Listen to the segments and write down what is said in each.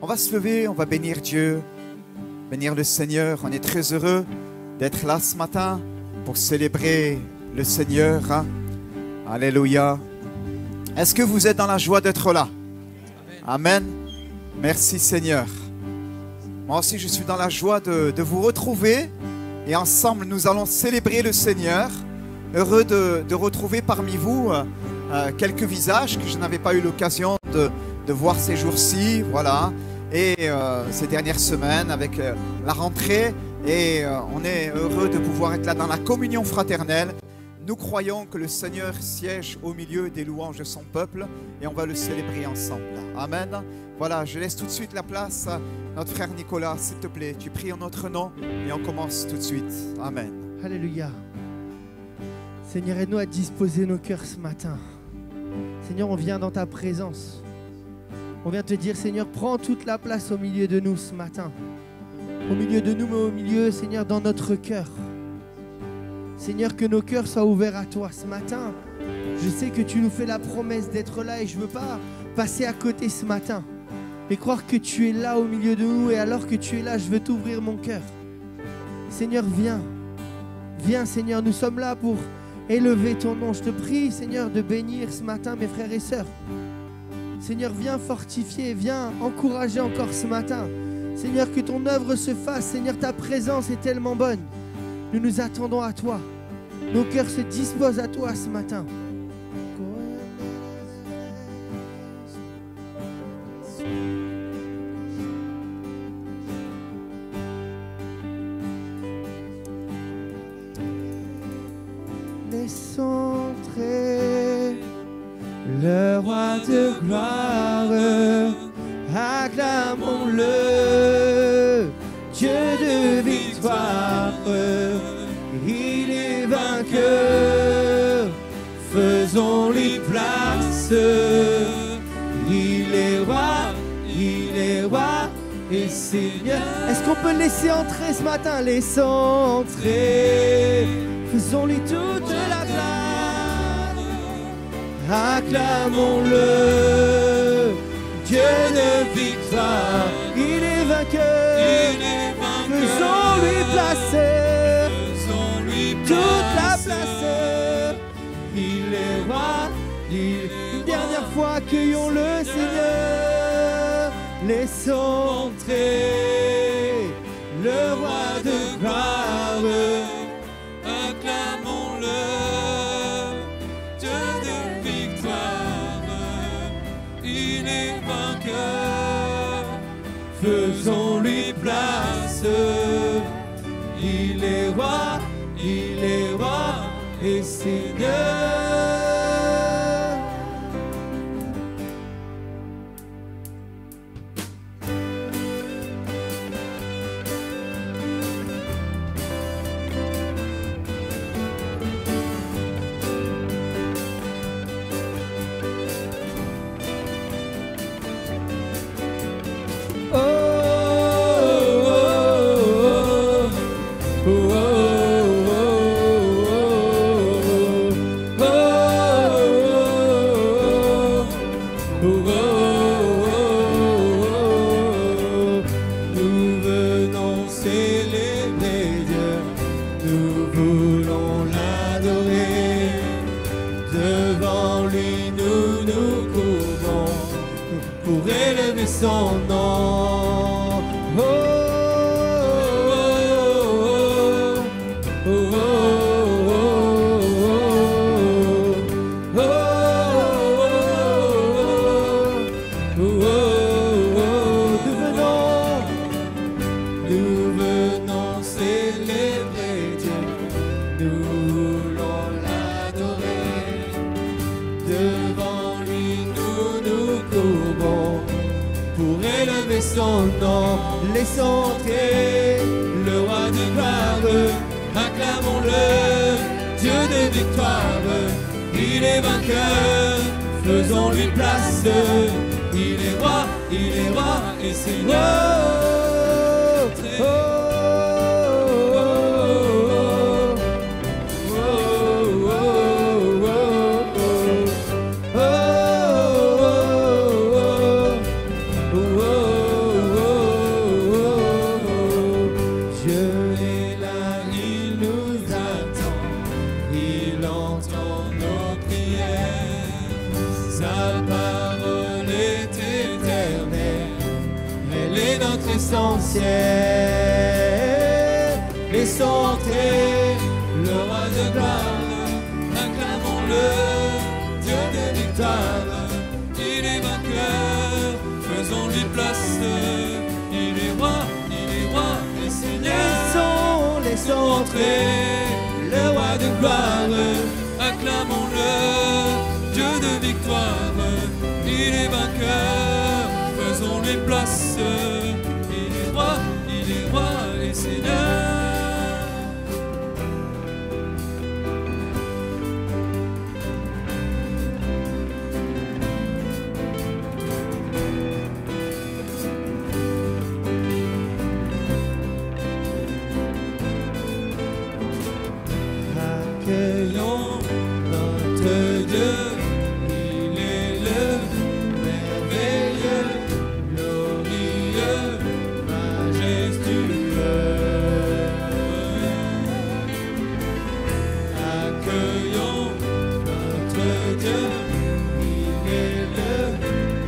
On va se lever, on va bénir Dieu, bénir le Seigneur. On est très heureux d'être là ce matin pour célébrer le Seigneur. Alléluia. Est-ce que vous êtes dans la joie d'être là? Amen. Merci Seigneur. Moi aussi, je suis dans la joie de vous retrouver et ensemble, nous allons célébrer le Seigneur. Heureux de retrouver parmi vous quelques visages que je n'avais pas eu l'occasion de voir ces jours-ci, voilà, et ces dernières semaines avec la rentrée. Et on est heureux de pouvoir être là dans la communion fraternelle. Nous croyons que le Seigneur siège au milieu des louanges de son peuple et on va le célébrer ensemble. Amen. Voilà, je laisse tout de suite la place à notre frère Nicolas. S'il te plaît, tu pries en notre nom et on commence tout de suite. Amen. Alléluia. Seigneur, aide-nous à disposer nos cœurs ce matin. Seigneur, on vient dans ta présence. On vient te dire, Seigneur, prends toute la place au milieu de nous ce matin. Au milieu de nous, mais au milieu, Seigneur, dans notre cœur. Seigneur, que nos cœurs soient ouverts à toi ce matin. Je sais que tu nous fais la promesse d'être là et je ne veux pas passer à côté ce matin. Mais croire que tu es là au milieu de nous et alors que tu es là, je veux t'ouvrir mon cœur. Seigneur, viens. Viens, Seigneur, nous sommes là pour élever ton nom. Je te prie, Seigneur, de bénir ce matin mes frères et sœurs. Seigneur, viens fortifier, viens encourager encore ce matin. Seigneur, que ton œuvre se fasse. Seigneur, ta présence est tellement bonne. Nous nous attendons à toi. Nos cœurs se disposent à toi ce matin. Laisse entrer le roi de gloire, acclamons-le, Dieu de victoire, il est vainqueur, faisons-lui place, il est roi et Seigneur. Est-ce qu'on peut laisser entrer ce matin? Laisse entrer, faisons-lui toute la gloire, acclamons-le, Dieu de victoire, il est vainqueur, faisons-lui placer, toute la place, il est roi, une dernière fois accueillons le Seigneur, laissons entrer le roi de gloire, acclamons-le, Dieu de victoire, il est vainqueur, faisons-lui place, il est roi et Seigneur. Son nom. Oh, oh, oh, oh, oh, nous venons célébrer Dieu, nous voulons l'adorer, devant lui nous nous courbons pour élever son nom. Laissons entrer le roi de gloire, acclamons-le, Dieu de victoire, il est vainqueur, faisons-lui place, il est roi et Seigneur. Oh, oh, oh, oh, oh, oh, oh, oh, oh, oh, Sa parole est éternelle, elle est notre essentiel. Laissons entrer le roi de gloire, acclamons-le, Dieu de victoire. Il est vainqueur, faisons-lui place. Il est roi et Seigneur. Laissons entrer le roi de gloire, acclamons-le, Dieu de victoire. Il est vainqueur, faisons-lui place. Il est roi et Seigneur. Accueillons notre Dieu, il est le merveilleux, glorieux, majestueux. Accueillons notre Dieu, il est le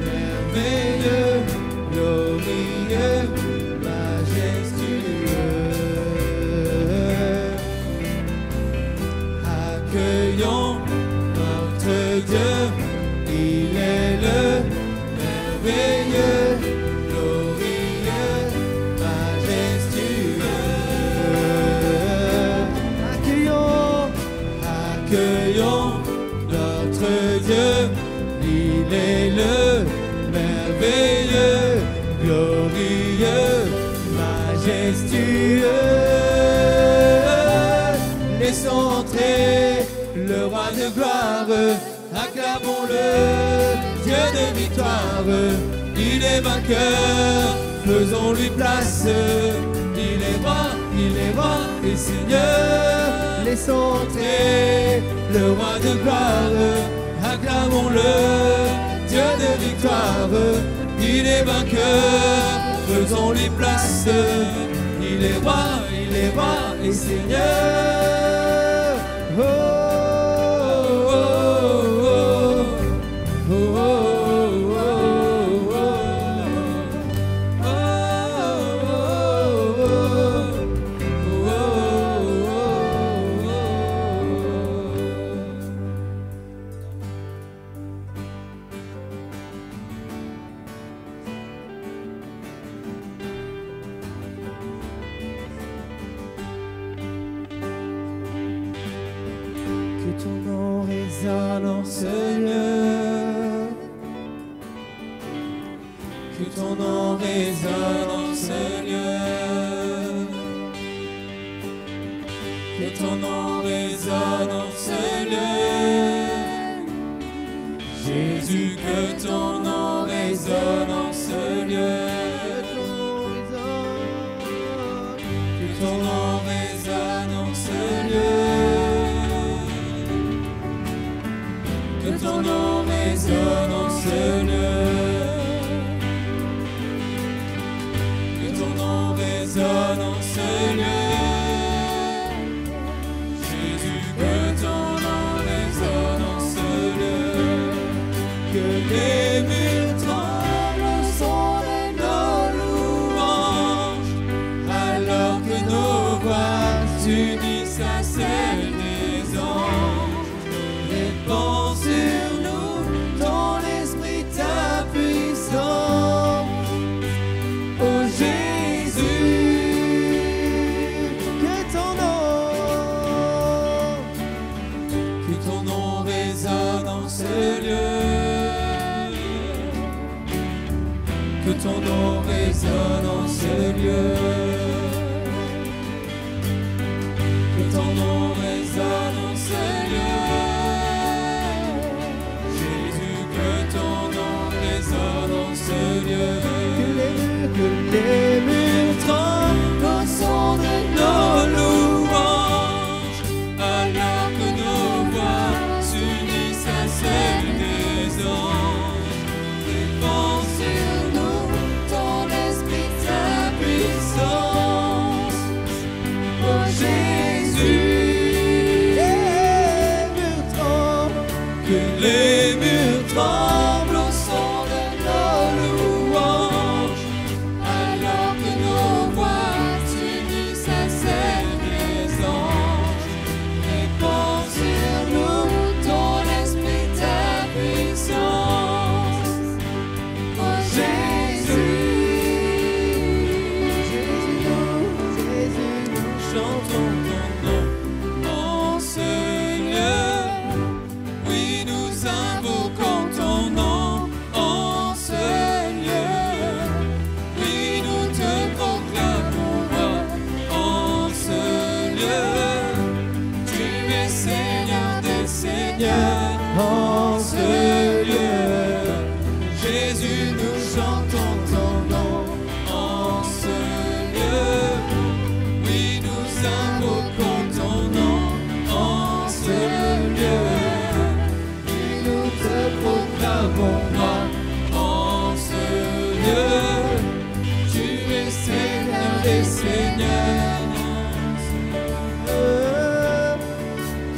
merveilleux, glorieux, majestueux. Accueillons notre Dieu, il est le merveilleux, glorieux, majestueux. Accueillons notre Dieu, il est le merveilleux, glorieux, majestueux. Laissons entrer le roi de gloire, acclamons-le, Dieu de victoire. Il est vainqueur, faisons-lui place. Il est roi et Seigneur. Laissons entrer le roi de gloire, acclamons-le, Dieu de victoire. Il est vainqueur, faisons-lui place. Il est roi et Seigneur. Oh, oh, oh, oh, oh, oh, oh, que ton nom résonne en ce lieu, que ton nom résonne en ce lieu, que ton nom résonne en ce lieu, Jésus, que ton nom résonne en ce lieu, que ton nom résonne en ce lieu. Que ton nom résonne en ce lieu, que ton nom résonne en ce lieu, Jésus, que ton nom résonne en ce lieu, que les murs tremblent au son de nos louanges, alors que nos voix s'unissent à celles des anges. Répands sur nous ton esprit, ta puissance, ô Jésus, que ton nom résonne en ce lieu, que ton nom résonne en ce lieu, que ton nom résonne en ce lieu. Dans ce lieu, que les murs tremblent au son de nos louanges, alors que nos voix s'unissent à celles des anges. Répands sur nous ton esprit, ta puissance. tremblent au son de nos louanges, alors que nos voix s'unissent à celles des anges. Répands sur nous ton esprit, ta puissance. Oh Jésus, nous chantons ton nom en ce lieu. Oui, nous invoquons ton nom en ce lieu. Oui, nous te proclamons roi en ce lieu. Tu es Seigneur des seigneurs en ce lieu. Jésus, nous chantons ton nom en ce lieu. Oui, nous invoquons ton nom en ce lieu. Et nous te proclamons roi en ce lieu. Tu es Seigneur des seigneurs en ce lieu.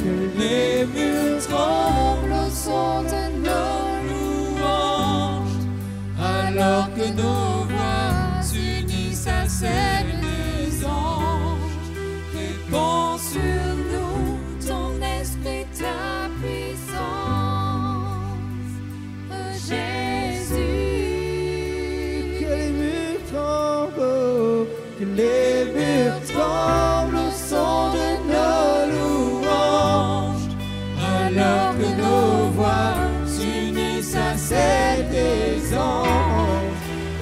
Que les murs tremblent au son de nos louanges, alors que nos voix s'unissent à celles des anges. Répands sur nous ton esprit, ta puissance. Oh Jésus, Que les murs tremblent, que les murs tremblent au son de nos louanges, alors que nos voix s'unissent à celles des anges.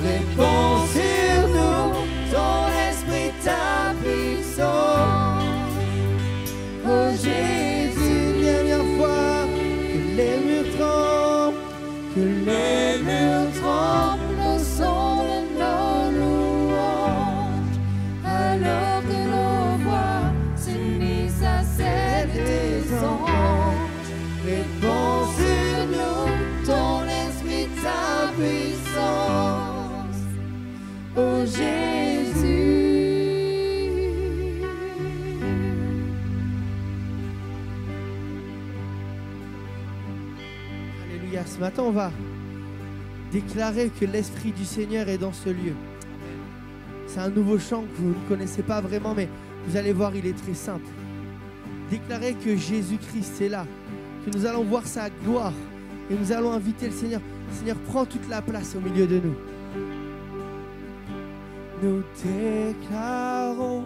Répands sur nous ton esprit, ta puissance. Oh Jésus, dernière fois, que les murs tremblent, que les murs tremblent au son de nos louanges, alors que nos voix s'unissent à celles des anges. Répands sur nous ton esprit, ta puissance. Oh Jésus. Alléluia. Ce matin, on va déclarer que l'Esprit du Seigneur est dans ce lieu. C'est un nouveau chant que vous ne connaissez pas vraiment, mais vous allez voir, il est très simple. Déclarer que Jésus-Christ est là, que nous allons voir sa gloire et nous allons inviter le Seigneur. Seigneur, prends toute la place au milieu de nous. Nous déclarons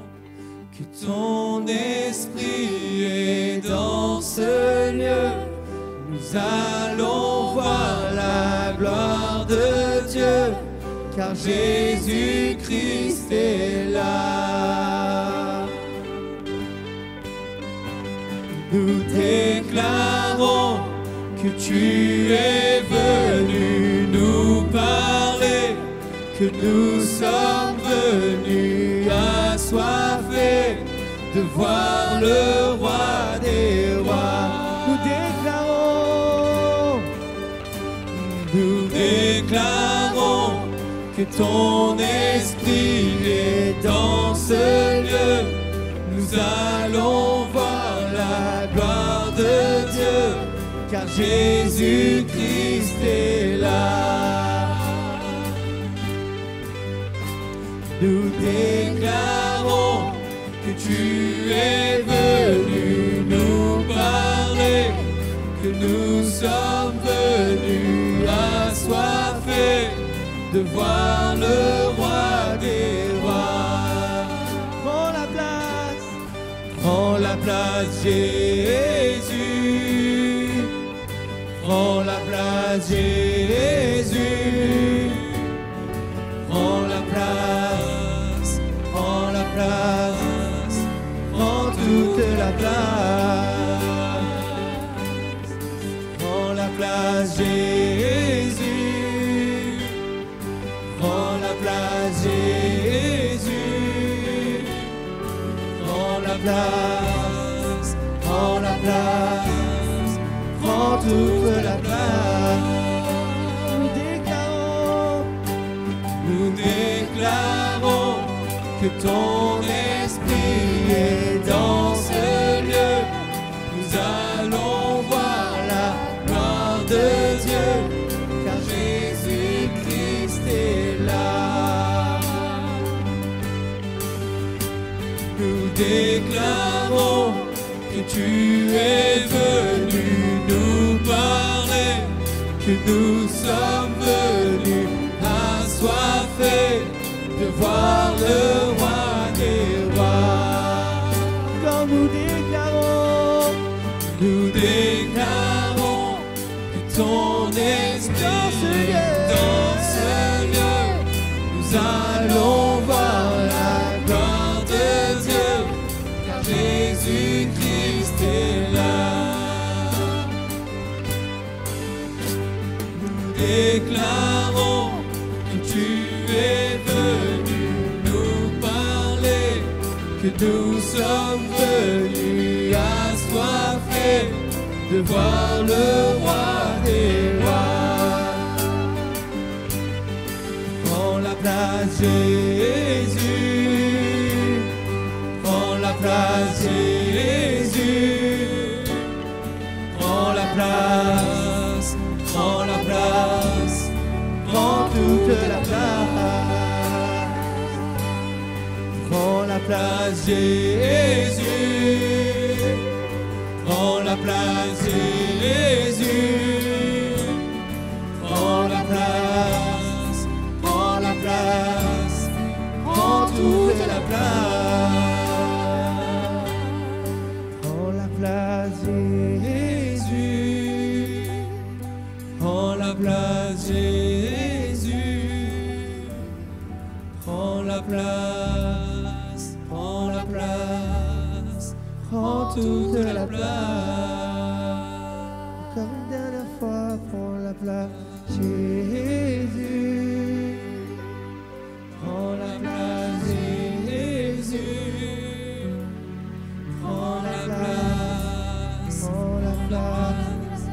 Que ton esprit est dans ce lieu. Nous allons voir la gloire de Dieu, car Jésus-Christ est là. Nous déclarons que tu es venu nous parler, que nous sommes venus assoiffés de voir le roi des rois. Nous déclarons que ton esprit est dans ce lieu. Nous allons voir la gloire de Dieu, car Jésus-Christ est là. Nous déclarons que tu es venu nous parler, que nous sommes venus assoiffés de voir le roi des rois. Prends la place Jésus, prends la place Jésus, prends la place, prends la place, prends toute la place. Prends la place Jésus, prends la place Jésus, prends la place, prends la place, prends toute la place. Nous déclarons que ton esprit est dans ce lieu. Nous allons voir la gloire de Dieu, déclarons que tu es venu nous parler, que nous sommes venus assoiffés de voir le roi des rois. Quand nous déclarons que ton esprit dans ce lieu, nous allons voir la gloire de Dieu, car Jésus-Christ est là. Nous déclarons que tu es venu nous parler, que nous sommes venus assoiffés de voir le roi des rois. Prends la place, Jésus. Prends la place, Jésus. Prends la place, prends la place, prends toute la place. Prends la place, Jésus. Prends la place, Jésus. Prends la place, prends la place, prends toute la place. Prends la place, Jésus. Prends la place, Jésus. Prends la place, prends la place, prends toute la place. Encore une dernière fois, prends la place, Jésus. Prends la place, Jésus. Prends la place, Prends la place,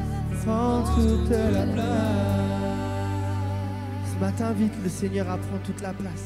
prends toute la place. Ce matin, vite, le Seigneur prend toute la place.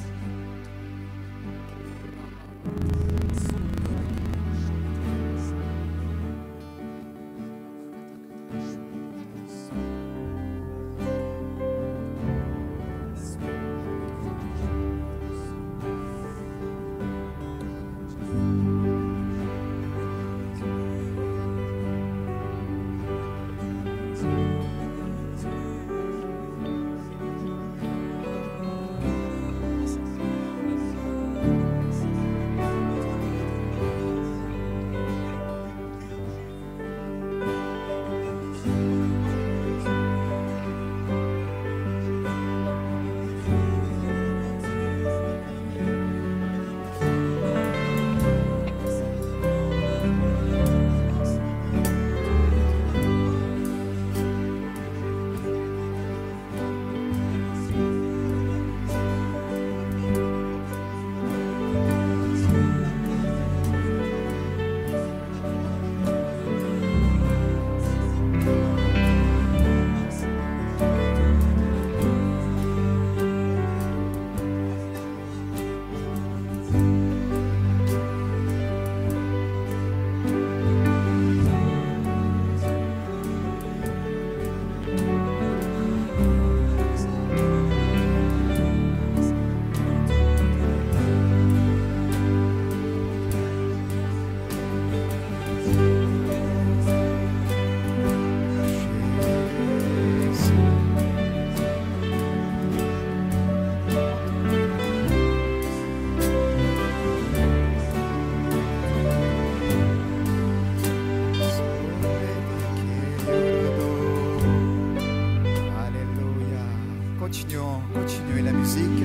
Continuez la musique.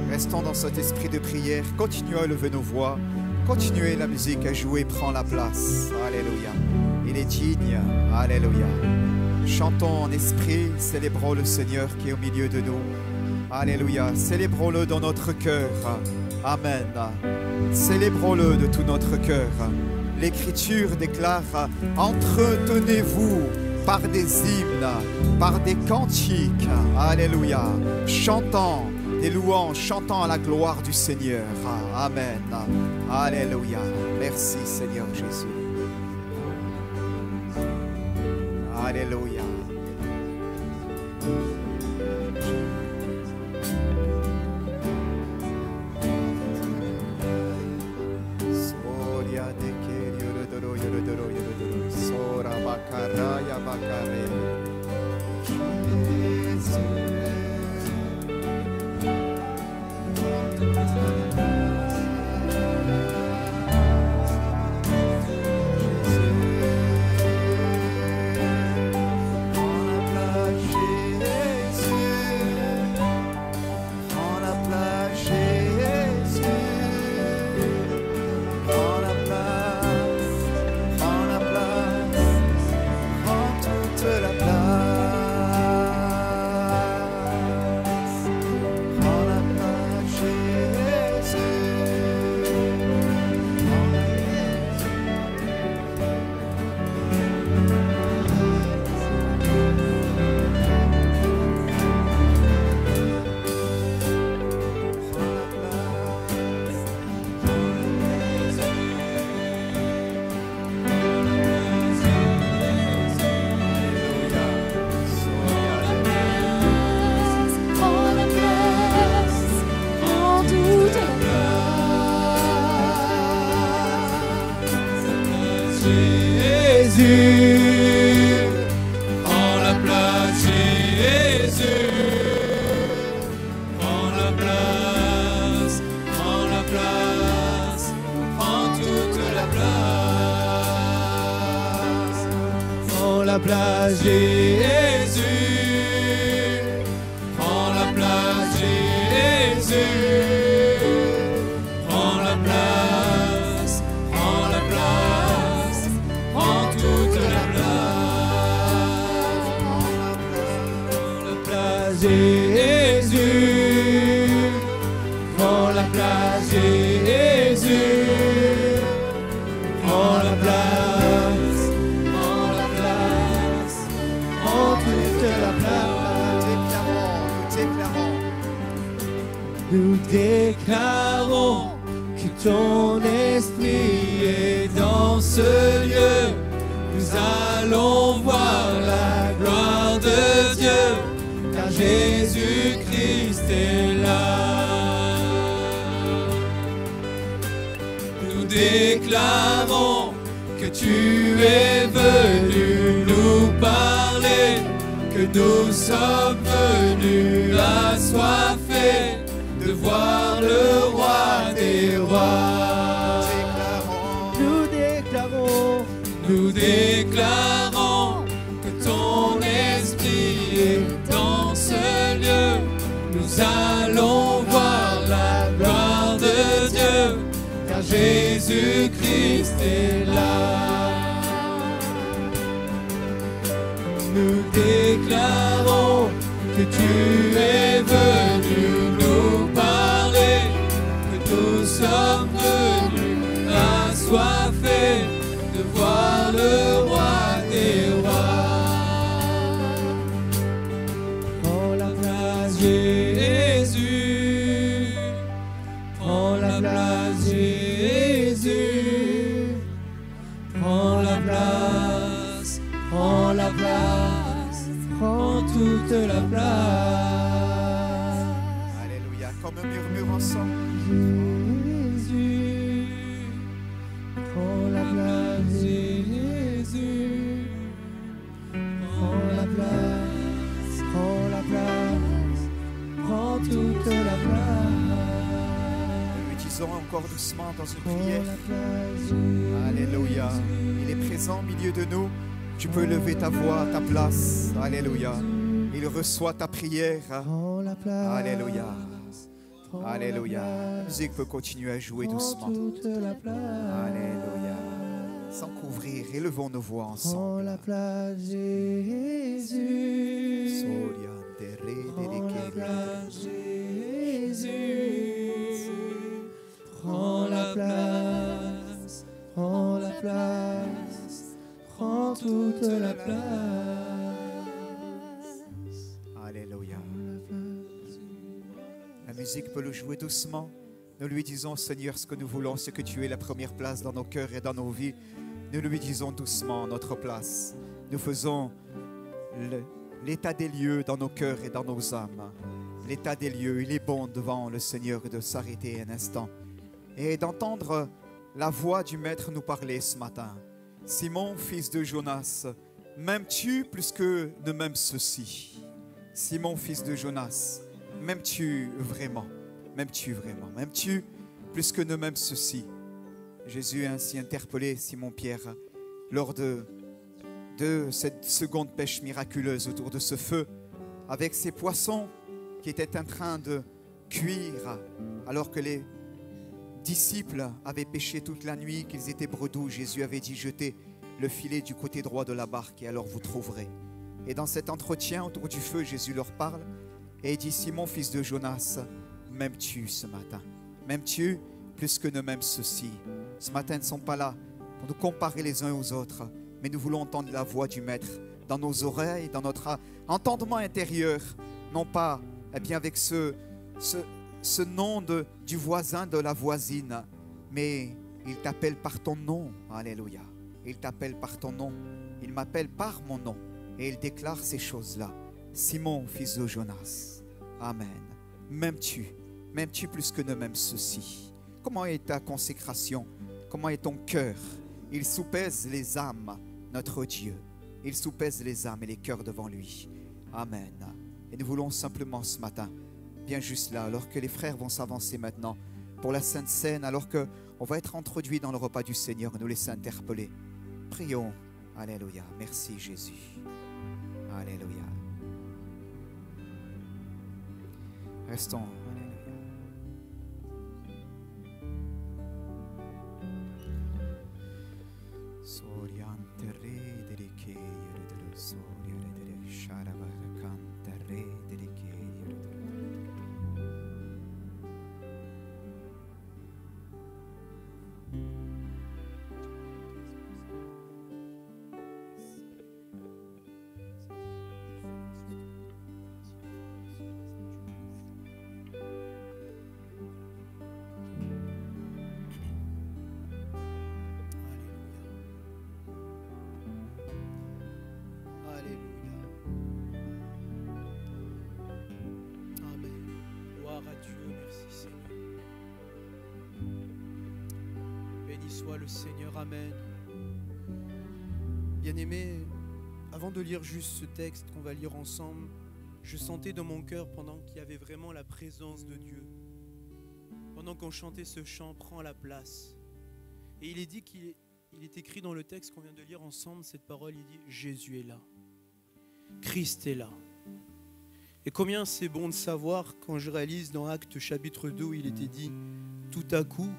Restons dans cet esprit de prière. Continuez à lever nos voix. Continuez la musique à jouer. Prends la place. Alléluia. Il est digne. Alléluia. Chantons en esprit. Célébrons le Seigneur qui est au milieu de nous. Alléluia. Célébrons-le dans notre cœur. Amen. Célébrons-le de tout notre cœur. L'Écriture déclare: entretenez-vous par des hymnes, par des cantiques, alléluia, chantant des louanges, chantant à la gloire du Seigneur. Amen. Alléluia. Merci Seigneur Jésus. Alléluia. Jésus. Prends la place, Jésus. Prends la place, prends la place, prends toute la place. Prends la place, Jésus. Prends la place, Jésus. Prends la place, prends la place, prends toute la place. Prends la place, Jésus. Prends la place, Jésus. Prends la place, prends la place, prends toute la place. Nous déclarons que ton esprit est dans ce lieu. Nous allons voir la gloire de Dieu, car Jésus-Christ est là. Nous déclarons que tu es venu nous parler, que nous sommes venus assoiffés de voir le roi des rois. Nous déclarons que ton esprit est dans ce lieu. Nous allons voir la gloire de Dieu, car Jésus-Christ est là. Nous déclarons que tu es venu nous parler, que nous sommes venus assoiffés de voir le roi des rois. Prends la place, Jésus. Prends la place, Jésus. Prends la place, prends la place, prends toute la place. Alléluia. Comme un murmure ensemble. Jésus, prends la place, Jésus. Prends la place, prends la place, prends toute la place. Nous lui disons encore doucement dans une Prends prière. la place, Jésus. Alléluia. Il est présent au milieu de nous. Tu peux lever ta voix à ta place. Alléluia. Il reçoit ta prière. Prends la place. Alléluia. Prends Alléluia. la La place, musique peut continuer à jouer prends doucement. toute la place. Alléluia. Sans couvrir, élevons nos voix Prends ensemble. la place, Jésus. Prends la place, Jésus. Prends la place, prends la place, prends toute la place. Alléluia. La musique peut le jouer doucement. Nous lui disons, Seigneur, ce que nous voulons, c'est que tu aies la première place dans nos cœurs et dans nos vies. Nous lui disons doucement notre place. Nous faisons l'état des lieux dans nos cœurs et dans nos âmes. L'état des lieux, il est bon devant le Seigneur de s'arrêter un instant et d'entendre la voix du Maître nous parler ce matin. Simon, fils de Jonas, m'aimes-tu plus que ne m'aime ceci? Simon, fils de Jonas, m'aimes-tu vraiment? M'aimes-tu vraiment? M'aimes-tu plus que ne m'aime ceci? Jésus a ainsi interpellé Simon-Pierre lors de cette seconde pêche miraculeuse autour de ce feu, avec ces poissons qui étaient en train de cuire, alors que les disciples avaient pêché toute la nuit, qu'ils étaient bredouilles. Jésus avait dit, jetez le filet du côté droit de la barque et alors vous trouverez. Et dans cet entretien autour du feu, Jésus leur parle et il dit, Simon, fils de Jonas, m'aimes-tu ce matin? M'aimes-tu plus que ne m'aime ceci? Ce matin, ne sont pas là pour nous comparer les uns aux autres, mais nous voulons entendre la voix du Maître dans nos oreilles, dans notre entendement intérieur, non pas avec ce nom du voisin, de la voisine, mais il t'appelle par ton nom. Alléluia. Il t'appelle par ton nom. Il m'appelle par mon nom. Et il déclare ces choses-là. Simon, fils de Jonas. Amen. M'aimes-tu plus que ne m'aime ceci? Comment est ta consécration? Comment est ton cœur? Il soupèse les âmes. notre Dieu. Il soupèse les âmes et les cœurs devant lui. Amen. Et nous voulons simplement ce matin, bien juste là, alors que les frères vont s'avancer maintenant pour la Sainte Seine, alors qu'on va être introduit dans le repas du Seigneur, nous laisser interpeller. Prions. Alléluia. Merci Jésus. Alléluia. Restons. Soit le Seigneur, amen. Bien-aimés, avant de lire juste ce texte qu'on va lire ensemble, je sentais dans mon cœur pendant qu'il y avait vraiment la présence de Dieu. Pendant qu'on chantait ce chant, prends la place. Et il est dit qu'il est écrit dans le texte qu'on vient de lire ensemble, cette parole, il dit Jésus est là. Christ est là. Et combien c'est bon de savoir quand je réalise dans Actes chapitre 2 où il était dit tout à coup,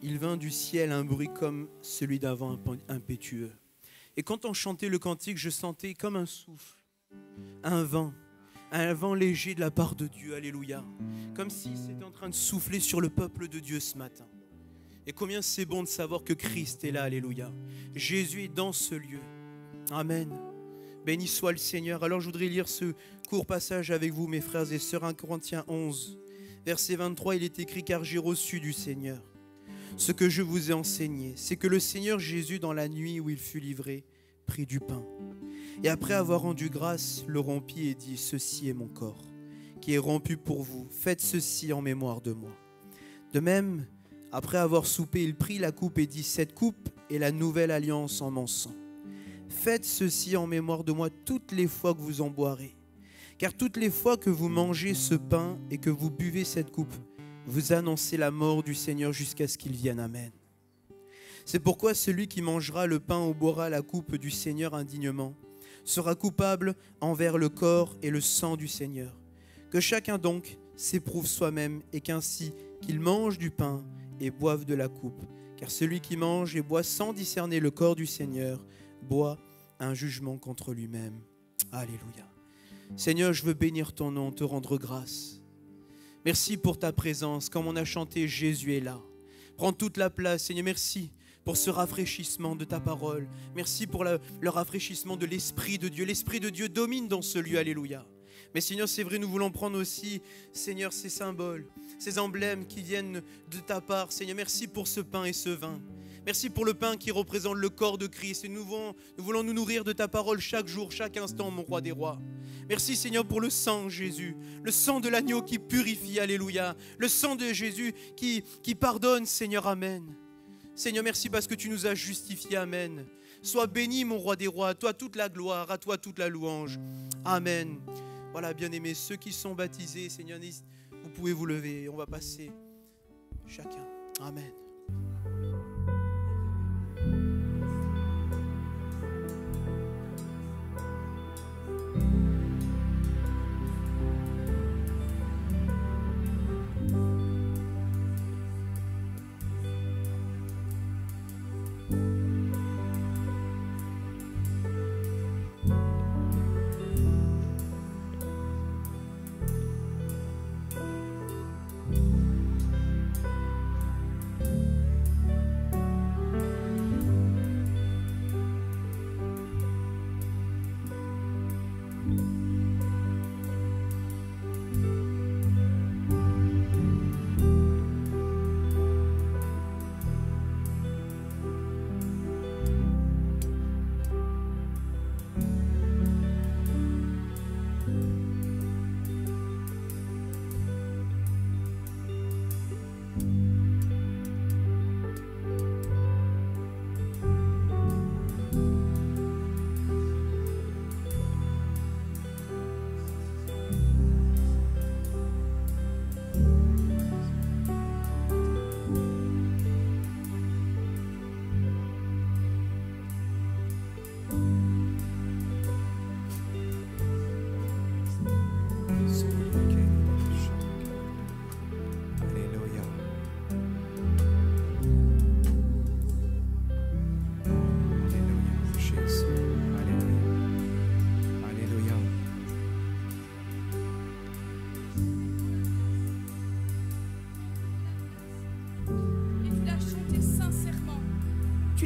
il vint du ciel un bruit comme celui d'un vent impétueux. Et quand on chantait le cantique, je sentais comme un souffle, un vent léger de la part de Dieu, alléluia. Comme si c'était en train de souffler sur le peuple de Dieu ce matin. Et combien c'est bon de savoir que Christ est là, alléluia. Jésus est dans ce lieu. Amen. Béni soit le Seigneur. Alors je voudrais lire ce court passage avec vous, mes frères et sœurs, 1 Corinthiens 11, verset 23, il est écrit « Car j'ai reçu du Seigneur ce que je vous ai enseigné, c'est que le Seigneur Jésus, dans la nuit où il fut livré, prit du pain. Et après avoir rendu grâce, le rompit et dit, ceci est mon corps, qui est rompu pour vous. Faites ceci en mémoire de moi. De même, après avoir soupé, il prit la coupe et dit, cette coupe est la nouvelle alliance en mon sang. Faites ceci en mémoire de moi toutes les fois que vous en boirez. Car toutes les fois que vous mangez ce pain et que vous buvez cette coupe, vous annoncez la mort du Seigneur jusqu'à ce qu'il vienne. Amen. C'est pourquoi celui qui mangera le pain ou boira la coupe du Seigneur indignement sera coupable envers le corps et le sang du Seigneur. Que chacun donc s'éprouve soi-même et qu'ainsi qu'il mange du pain et boive de la coupe. Car celui qui mange et boit sans discerner le corps du Seigneur boit un jugement contre lui-même. Alléluia. Seigneur, je veux bénir ton nom, te rendre grâce. Merci pour ta présence. Comme on a chanté, Jésus est là. Prends toute la place, Seigneur. Merci pour ce rafraîchissement de ta parole. Merci pour le rafraîchissement de l'Esprit de Dieu. L'Esprit de Dieu domine dans ce lieu. Alléluia. Mais Seigneur, c'est vrai, nous voulons prendre aussi, Seigneur, ces symboles, ces emblèmes qui viennent de ta part. Seigneur, merci pour ce pain et ce vin. Merci pour le pain qui représente le corps de Christ. Et nous voulons nous nourrir de ta parole chaque jour, chaque instant, mon roi des rois. Merci Seigneur pour le sang, Jésus. Le sang de l'agneau qui purifie, alléluia. Le sang de Jésus qui pardonne, Seigneur, amen. Seigneur, merci parce que tu nous as justifiés, amen. Sois béni, mon roi des rois. À toi toute la gloire, à toi toute la louange. Amen. Voilà, bien-aimés, ceux qui sont baptisés, Seigneur, vous pouvez vous lever. On va passer chacun. Amen.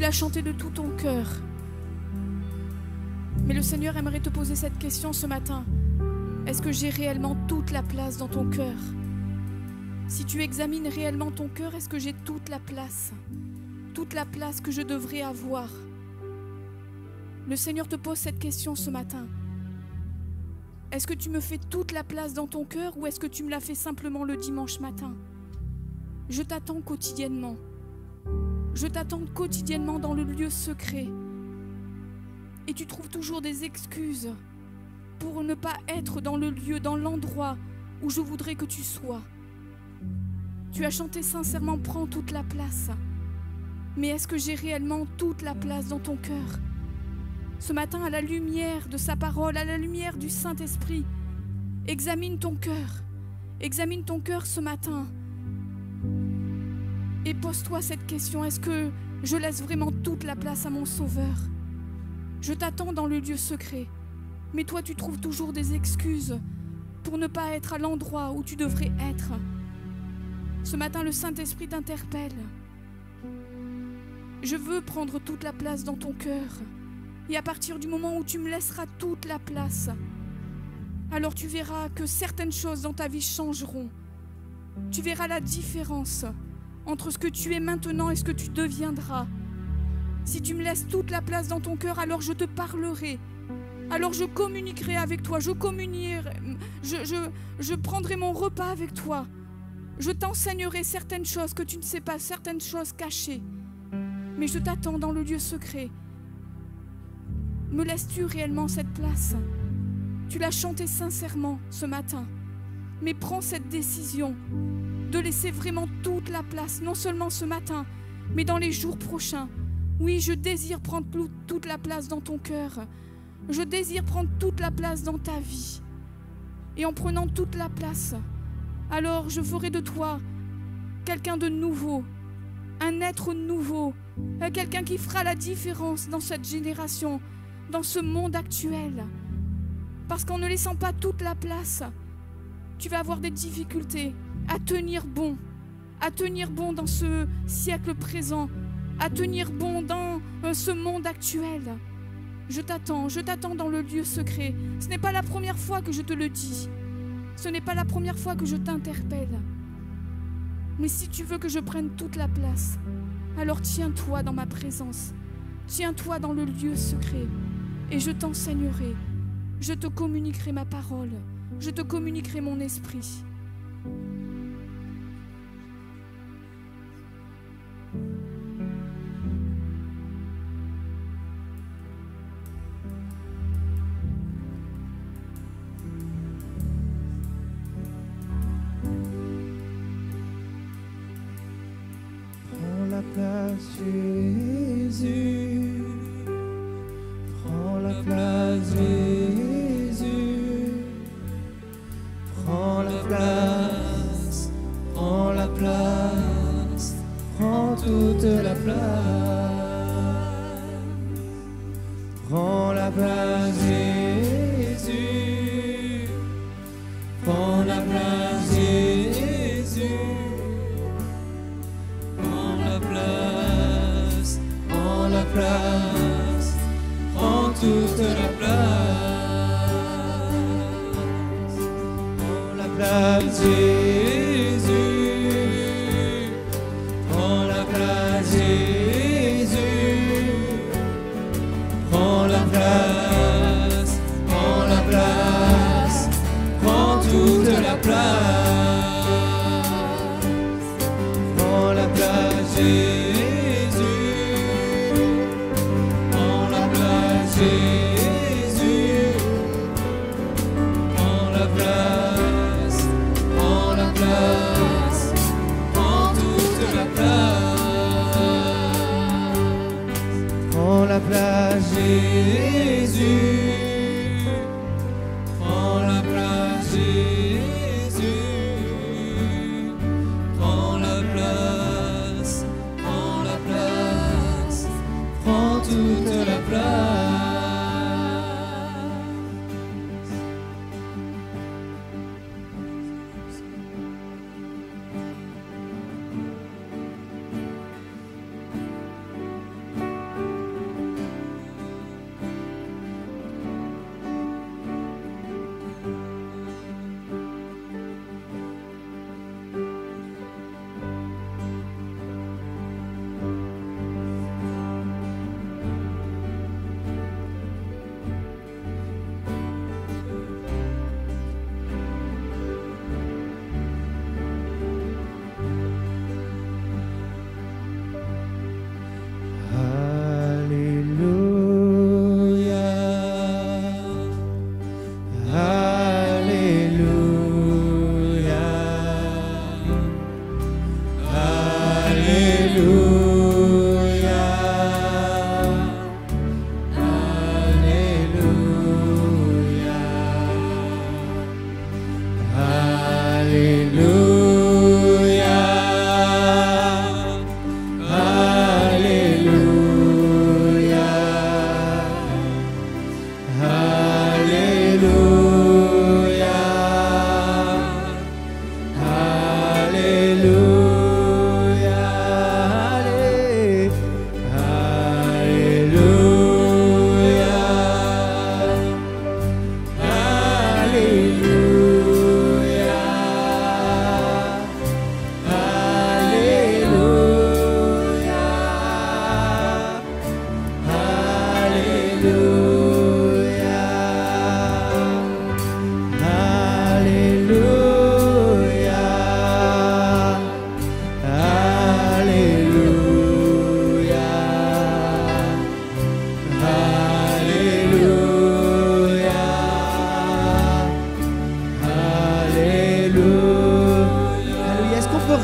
l'as chanté de tout ton cœur. Mais le Seigneur aimerait te poser cette question ce matin. Est-ce que j'ai réellement toute la place dans ton cœur? Si tu examines réellement ton cœur, est-ce que j'ai toute la place que je devrais avoir? Le Seigneur te pose cette question ce matin. Est-ce que tu me fais toute la place dans ton cœur ou est-ce que tu me la fais simplement le dimanche matin? Je t'attends quotidiennement. Je t'attends quotidiennement dans le lieu secret. Et tu trouves toujours des excuses pour ne pas être dans le lieu, dans l'endroit où je voudrais que tu sois. Tu as chanté sincèrement, prends toute la place. Mais est-ce que j'ai réellement toute la place dans ton cœur? Ce matin, à la lumière de sa parole, à la lumière du Saint-Esprit, examine ton cœur. Examine ton cœur ce matin. Et pose-toi cette question, est-ce que je laisse vraiment toute la place à mon Sauveur? Je t'attends dans le lieu secret, mais toi tu trouves toujours des excuses pour ne pas être à l'endroit où tu devrais être. Ce matin, le Saint-Esprit t'interpelle. Je veux prendre toute la place dans ton cœur. Et à partir du moment où tu me laisseras toute la place, alors tu verras que certaines choses dans ta vie changeront. Tu verras la différence entre ce que tu es maintenant et ce que tu deviendras. Si tu me laisses toute la place dans ton cœur, alors je te parlerai. Alors je communiquerai avec toi, je prendrai mon repas avec toi. Je t'enseignerai certaines choses que tu ne sais pas, certaines choses cachées. Mais je t'attends dans le lieu secret. Me laisses-tu réellement cette place? Tu l'as chanté sincèrement ce matin. Mais prends cette décision de laisser vraiment toute la place, non seulement ce matin, mais dans les jours prochains. Oui, je désire prendre toute la place dans ton cœur. Je désire prendre toute la place dans ta vie. Et en prenant toute la place, alors je ferai de toi quelqu'un de nouveau, un être nouveau, quelqu'un qui fera la différence dans cette génération, dans ce monde actuel. Parce qu'en ne laissant pas toute la place, tu vas avoir des difficultés à tenir bon dans ce siècle présent, à tenir bon dans ce monde actuel. Je t'attends dans le lieu secret. Ce n'est pas la première fois que je te le dis. Ce n'est pas la première fois que je t'interpelle. Mais si tu veux que je prenne toute la place, alors tiens-toi dans ma présence. Tiens-toi dans le lieu secret. Et je t'enseignerai. Je te communiquerai ma parole. Je te communiquerai mon esprit. Prends la place, Jésus. Prends la place, Jésus. Prends la place, prends la place, prends toute la place. Prends la place, Jésus. Prends la place, Jésus. Prends la place, prends la place, prends toute la place. Prends la place, Jésus. Prends la place, Jésus. Prends la place, prends la place, prends toute la place. Prends la place, Jésus. Prends la place, Jésus. Prends la place, prends la place, prends toute la place. Prends la place, Jésus. Prends la place, Jésus. Prends la place, prends la place, prends toute la place.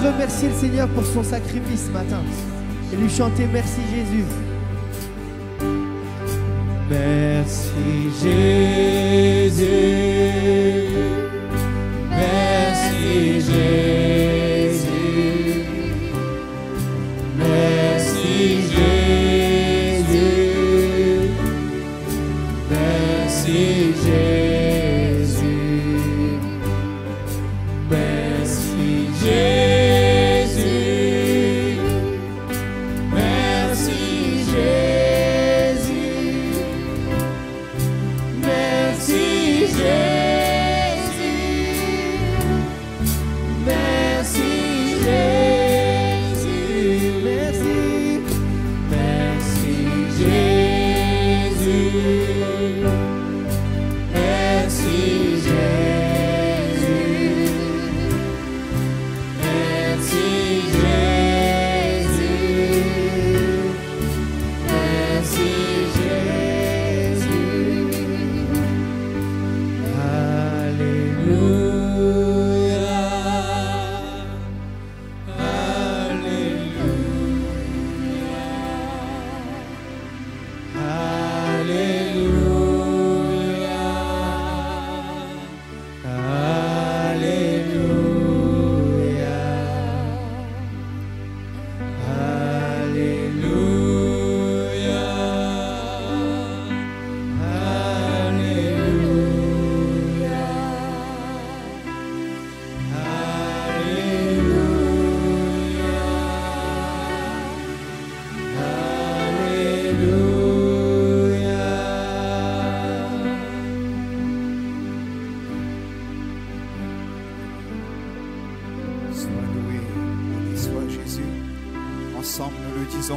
Remercier le Seigneur pour son sacrifice ce matin et lui chanter merci Jésus. Merci Jésus, merci Jésus, merci Jésus, merci Jésus, merci Jésus.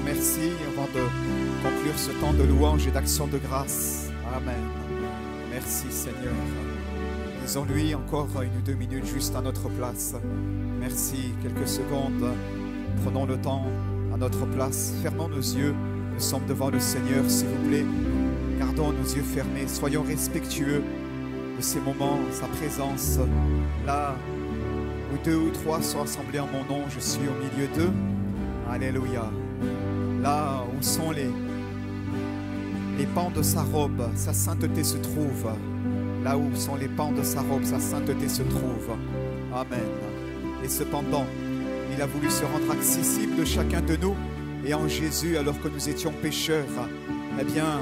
Merci avant de conclure ce temps de louange et d'action de grâce. Amen. Merci Seigneur. Disons-lui encore 1 ou 2 minutes juste à notre place. Merci, quelques secondes. Prenons le temps à notre place. Fermons nos yeux. Nous sommes devant le Seigneur, s'il vous plaît. Gardons nos yeux fermés. Soyons respectueux de ces moments, sa présence. Là où 2 ou 3 sont assemblés en mon nom, je suis au milieu d'eux. Alléluia. Là où sont les pans de sa robe, sa sainteté se trouve. Là où sont les pans de sa robe, sa sainteté se trouve. Amen. Et cependant, il a voulu se rendre accessible de chacun de nous. Et en Jésus, alors que nous étions pécheurs, eh bien,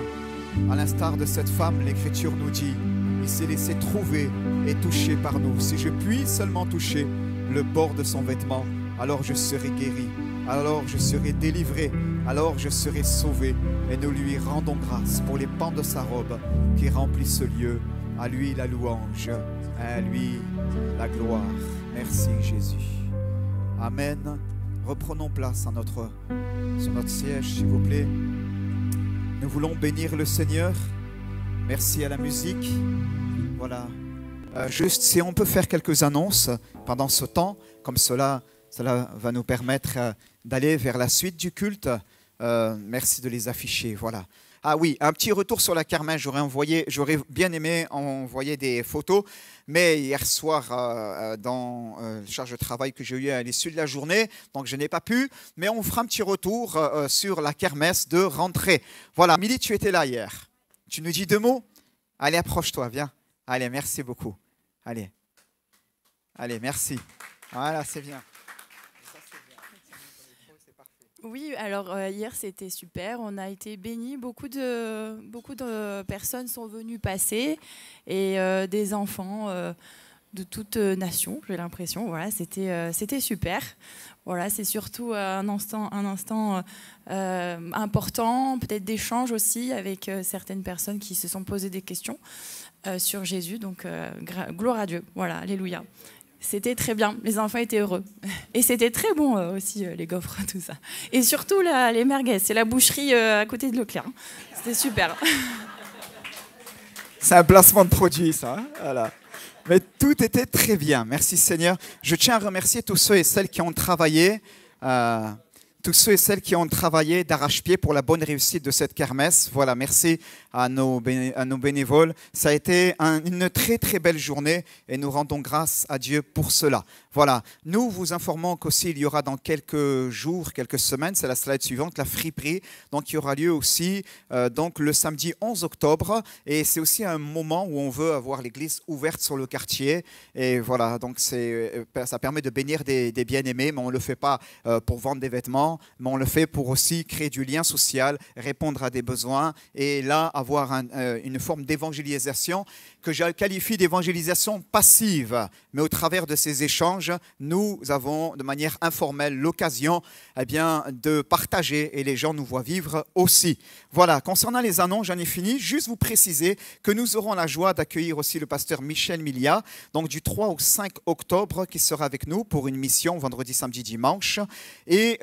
à l'instar de cette femme, l'Écriture nous dit, il s'est laissé trouver et toucher par nous. Si je puis seulement toucher le bord de son vêtement, alors je serai guéri. Alors je serai délivré, alors je serai sauvé. Et nous lui rendons grâce pour les pans de sa robe qui remplissent ce lieu. À lui la louange, à lui la gloire. Merci Jésus. Amen. Reprenons place sur notre siège, s'il vous plaît. Nous voulons bénir le Seigneur. Merci à la musique. Voilà. Juste si on peut faire quelques annonces pendant ce temps, comme cela va nous permettre d'aller vers la suite du culte. Merci de les afficher. Voilà. Ah oui, un petit retour sur la kermesse. J'aurais bien aimé envoyer des photos, mais hier soir, dans la charge de travail que j'ai eue à l'issue de la journée, donc je n'ai pas pu, mais on fera un petit retour sur la kermesse de rentrée. Voilà, Milly, tu étais là hier. Tu nous dis 2 mots? Allez, approche-toi, viens. Allez, merci beaucoup. Allez, merci. Voilà, c'est bien. Oui, alors hier c'était super, on a été bénis, beaucoup de personnes sont venues passer et des enfants de toute nation, j'ai l'impression. Voilà, c'était super. Voilà, c'est surtout un instant important, peut-être d'échange aussi avec certaines personnes qui se sont posées des questions. sur Jésus. Donc, gloire à Dieu. Voilà, alléluia. C'était très bien, les enfants étaient heureux. Et c'était très bon aussi, les gaufres, tout ça. Et surtout les merguez, c'est la boucherie à côté de Leclerc. C'était super. C'est un placement de produit, ça. Hein, voilà. Mais tout était très bien. Merci Seigneur. Je tiens à remercier tous ceux et celles qui ont travaillé. Tous ceux et celles qui ont travaillé d'arrache-pied pour la bonne réussite de cette kermesse. Voilà, merci à nos bénévoles. Ça a été une très très belle journée et nous rendons grâce à Dieu pour cela. Voilà, nous vous informons qu'aussi il y aura dans quelques jours, quelques semaines, c'est la slide suivante, la friperie. Donc il y aura lieu aussi donc le samedi 11 octobre et c'est aussi un moment où on veut avoir l'église ouverte sur le quartier. Et voilà, donc ça permet de bénir des bien-aimés, mais on ne le fait pas pour vendre des vêtements, mais on le fait pour aussi créer du lien social, répondre à des besoins et là avoir une forme d'évangélisation que je qualifie d'évangélisation passive. Mais au travers de ces échanges, nous avons de manière informelle l'occasion de partager et les gens nous voient vivre aussi. Voilà, concernant les annonces, j'en ai fini. Juste vous préciser que nous aurons la joie d'accueillir aussi le pasteur Michel Milia, donc du 3 au 5 octobre, qui sera avec nous pour une mission vendredi, samedi, dimanche. Et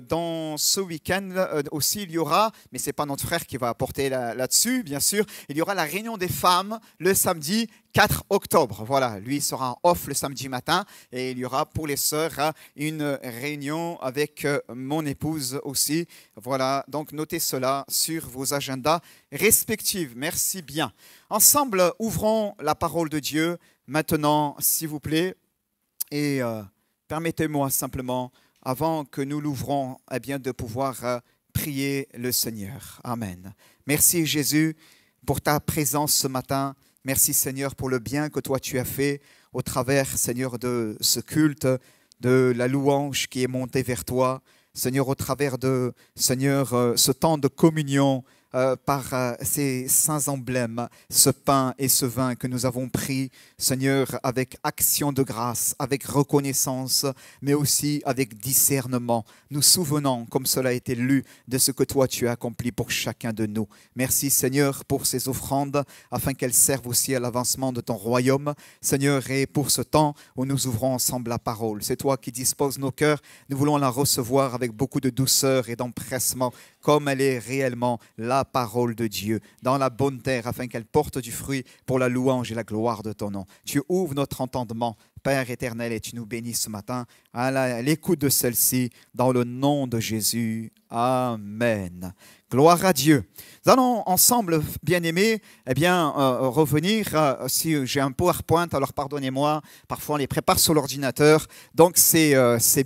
dans ce week-end aussi, il y aura, mais ce n'est pas notre frère qui va apporter là-dessus, bien sûr, il y aura la réunion des femmes le samedi 4 octobre. Voilà, lui sera en off le samedi matin et il y aura pour les sœurs une réunion avec mon épouse aussi. Voilà, donc notez cela sur vos agendas respectifs. Merci bien. Ensemble, ouvrons la parole de Dieu maintenant, s'il vous plaît. Et permettez-moi simplement, avant que nous l'ouvrons, de pouvoir prier le Seigneur. Amen. Merci Jésus pour ta présence ce matin. Merci Seigneur pour le bien que toi tu as fait au travers, Seigneur, de ce culte, de la louange qui est montée vers toi. Seigneur, au travers de, Seigneur, ce temps de communion par ces saints emblèmes, ce pain et ce vin que nous avons pris, Seigneur, avec action de grâce, avec reconnaissance, mais aussi avec discernement. Nous souvenons, comme cela a été lu, de ce que toi tu as accompli pour chacun de nous. Merci Seigneur pour ces offrandes, afin qu'elles servent aussi à l'avancement de ton royaume, Seigneur, et pour ce temps où nous ouvrons ensemble la parole. C'est toi qui disposes nos cœurs, nous voulons la recevoir avec beaucoup de douceur et d'empressement, comme elle est réellement la parole de Dieu, dans la bonne terre, afin qu'elle porte du fruit pour la louange et la gloire de ton nom. Tu ouvres notre entendement, Père éternel, et tu nous bénis ce matin à l'écoute de celle-ci, dans le nom de Jésus. Amen. Gloire à Dieu. Nous allons ensemble, bien-aimés, revenir. Si j'ai un PowerPoint, alors pardonnez-moi, parfois on les prépare sur l'ordinateur. Donc c'est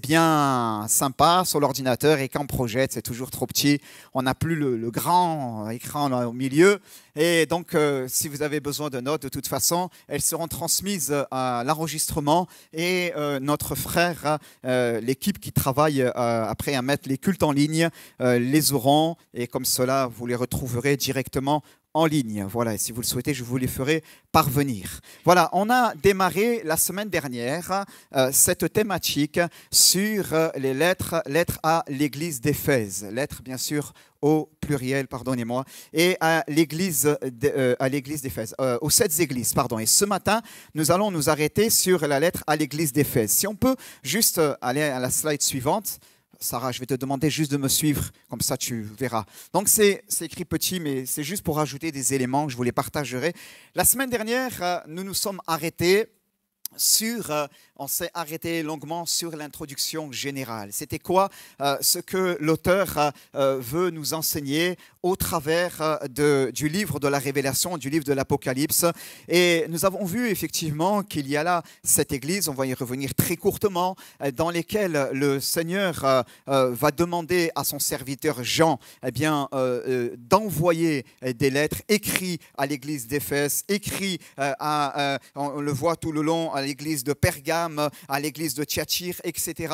bien sympa sur l'ordinateur et quand on projette, c'est toujours trop petit. On n'a plus le grand écran là, au milieu. Et donc, si vous avez besoin de notes, de toute façon, elles seront transmises à l'enregistrement et notre frère, l'équipe qui travaille après à mettre les cultes en ligne, les auront et comme cela, vous les retrouverez directement en ligne. Voilà, et si vous le souhaitez, je vous les ferai parvenir. Voilà, on a démarré la semaine dernière cette thématique sur les lettres à l'église d'Éphèse. Lettres, bien sûr, au pluriel, pardonnez-moi, et à l'église d'Éphèse, aux 7 églises, pardon. Et ce matin, nous allons nous arrêter sur la lettre à l'église d'Éphèse. Si on peut juste aller à la slide suivante. Sarah, je vais te demander juste de me suivre, comme ça tu verras. Donc c'est écrit petit, mais c'est juste pour ajouter des éléments que je vous les partagerai. La semaine dernière, nous nous sommes arrêtés on s'est arrêté longuement sur l'introduction générale. C'était quoi ce que l'auteur veut nous enseigner au travers du livre de la Révélation, du livre de l'Apocalypse. Et nous avons vu effectivement qu'il y a là cette église, on va y revenir très courtement, dans lesquelles le Seigneur va demander à son serviteur Jean d'envoyer des lettres écrites à l'église d'Éphèse, écrites on le voit tout le long, à l'église de Pergame, à l'église de Thyatire, etc.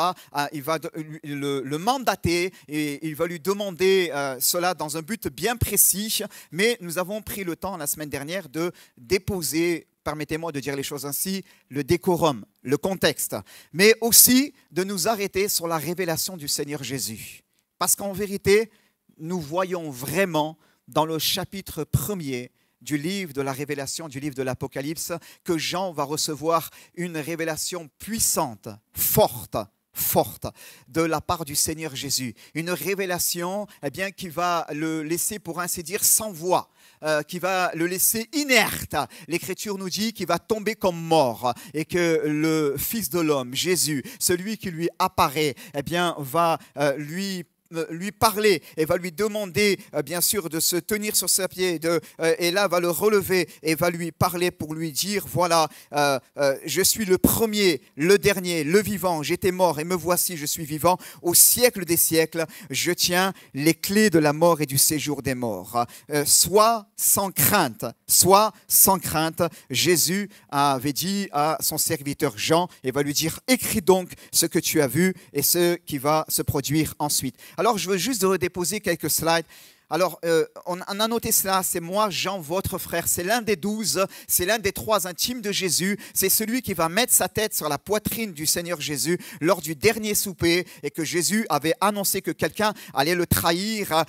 Il va le mandater et il va lui demander cela dans un but bien précis. Mais nous avons pris le temps la semaine dernière de déposer, permettez-moi de dire les choses ainsi, le décorum, le contexte, mais aussi de nous arrêter sur la révélation du Seigneur Jésus. Parce qu'en vérité, nous voyons vraiment dans le chapitre 1er du livre de la Révélation, du livre de l'Apocalypse, que Jean va recevoir une révélation puissante, forte de la part du Seigneur Jésus. Une révélation qui va le laisser, pour ainsi dire, sans voix. Qui va le laisser inerte. L'Écriture nous dit qu'il va tomber comme mort et que le Fils de l'homme, Jésus, celui qui lui apparaît, va lui parler et va lui demander bien sûr de se tenir sur ses pieds et là va le relever et va lui parler pour lui dire voilà, je suis le premier, le dernier, le vivant, j'étais mort et me voici, je suis vivant au siècle des siècles, je tiens les clés de la mort et du séjour des morts. Sois sans crainte, Jésus avait dit à son serviteur Jean et va lui dire écris donc ce que tu as vu et ce qui va se produire ensuite. Alors, je veux juste redéposer quelques slides. Alors, on a noté cela, c'est moi, Jean, votre frère. C'est l'un des 12, c'est l'un des 3 intimes de Jésus. C'est celui qui va mettre sa tête sur la poitrine du Seigneur Jésus lors du dernier souper et que Jésus avait annoncé que quelqu'un allait le trahir.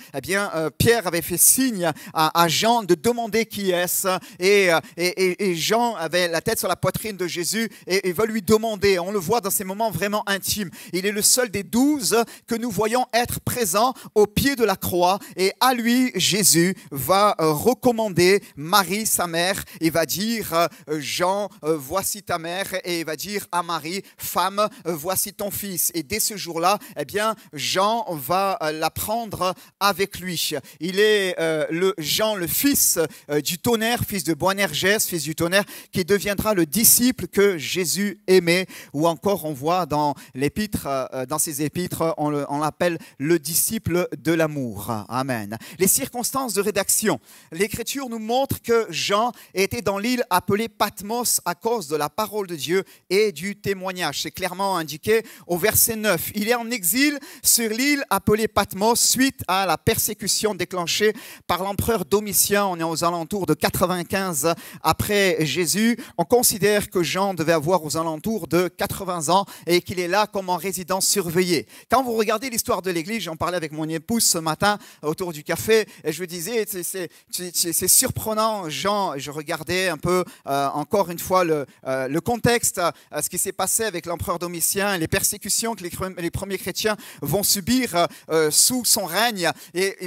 Pierre avait fait signe à Jean de demander qui est-ce et Jean avait la tête sur la poitrine de Jésus et va lui demander. On le voit dans ces moments vraiment intimes. Il est le seul des 12 que nous voyons être présent au pied de la croix et à lui, Jésus va recommander Marie, sa mère. Il va dire, Jean, voici ta mère. Et il va dire à Marie, femme, voici ton fils. Et dès ce jour-là, Jean va la prendre avec lui. Il est Jean, le fils du tonnerre, fils de Boanerges, fils du tonnerre, qui deviendra le disciple que Jésus aimait. Ou encore, on voit dans l'épître, dans ses épîtres, on l'appelle le disciple de l'amour. Amen. Les circonstances de rédaction. L'Écriture nous montre que Jean était dans l'île appelée Patmos à cause de la parole de Dieu et du témoignage. C'est clairement indiqué au verset 9. Il est en exil sur l'île appelée Patmos suite à la persécution déclenchée par l'empereur Domitien. On est aux alentours de 95 après Jésus. On considère que Jean devait avoir aux alentours de 80 ans et qu'il est là comme en résidence surveillée. Quand vous regardez l'histoire de l'Église, j'en parlais avec mon épouse ce matin autour du café et je me disais c'est surprenant. Jean, je regardais un peu encore une fois le contexte, ce qui s'est passé avec l'empereur Domitien, les persécutions que les premiers chrétiens vont subir sous son règne et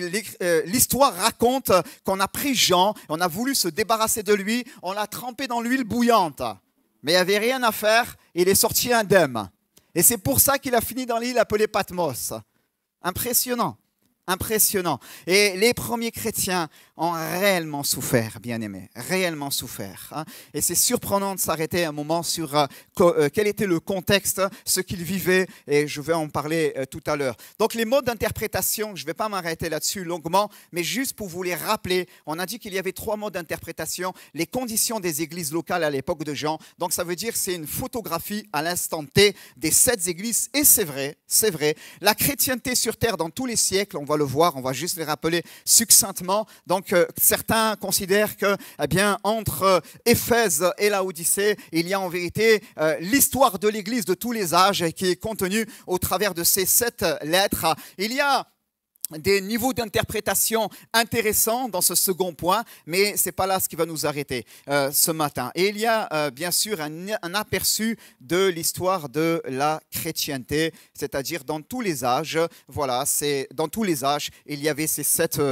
l'histoire raconte qu'on a pris Jean, on a voulu se débarrasser de lui, on l'a trempé dans l'huile bouillante mais il n'y avait rien à faire, il est sorti indemne et c'est pour ça qu'il a fini dans l'île appelée Patmos. Impressionnant. Et les premiers chrétiens ont réellement souffert, bien-aimés, réellement souffert. Et c'est surprenant de s'arrêter un moment sur quel était le contexte, ce qu'ils vivaient, et je vais en parler tout à l'heure. Donc les modes d'interprétation, je ne vais pas m'arrêter là-dessus longuement, mais juste pour vous les rappeler, on a dit qu'il y avait 3 modes d'interprétation, les conditions des églises locales à l'époque de Jean. Donc ça veut dire que c'est une photographie à l'instant T des 7 églises, et c'est vrai, la chrétienté sur terre dans tous les siècles, on va le voir, on va juste les rappeler succinctement. Donc certains considèrent que entre Éphèse et Laodicée, il y a en vérité l'histoire de l'Église de tous les âges qui est contenue au travers de ces 7 lettres. Il y a des niveaux d'interprétation intéressants dans ce second point, mais ce n'est pas là ce qui va nous arrêter ce matin. Et il y a bien sûr un aperçu de l'histoire de la chrétienté, c'est-à-dire dans tous les âges. Voilà, c'est dans tous les âges, il y avait ces 7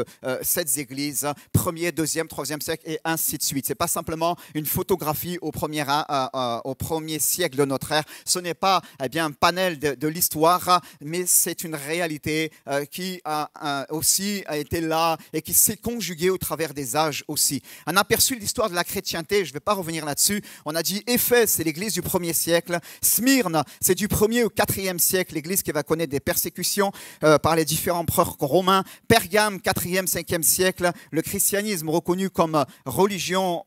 églises, 1er, 2e, 3e siècle et ainsi de suite. Ce n'est pas simplement une photographie au premier siècle de notre ère. Ce n'est pas un panel de l'histoire, mais c'est une réalité qui aussi a été là et qui s'est conjuguée au travers des âges aussi. Un aperçu de l'histoire de la chrétienté, je ne vais pas revenir là-dessus. On a dit Éphèse, c'est l'église du 1er siècle. Smyrne, c'est du 1er au 4e siècle, l'église qui va connaître des persécutions par les différents empereurs romains. Pergame, 4e, 5e siècle, le christianisme reconnu comme religion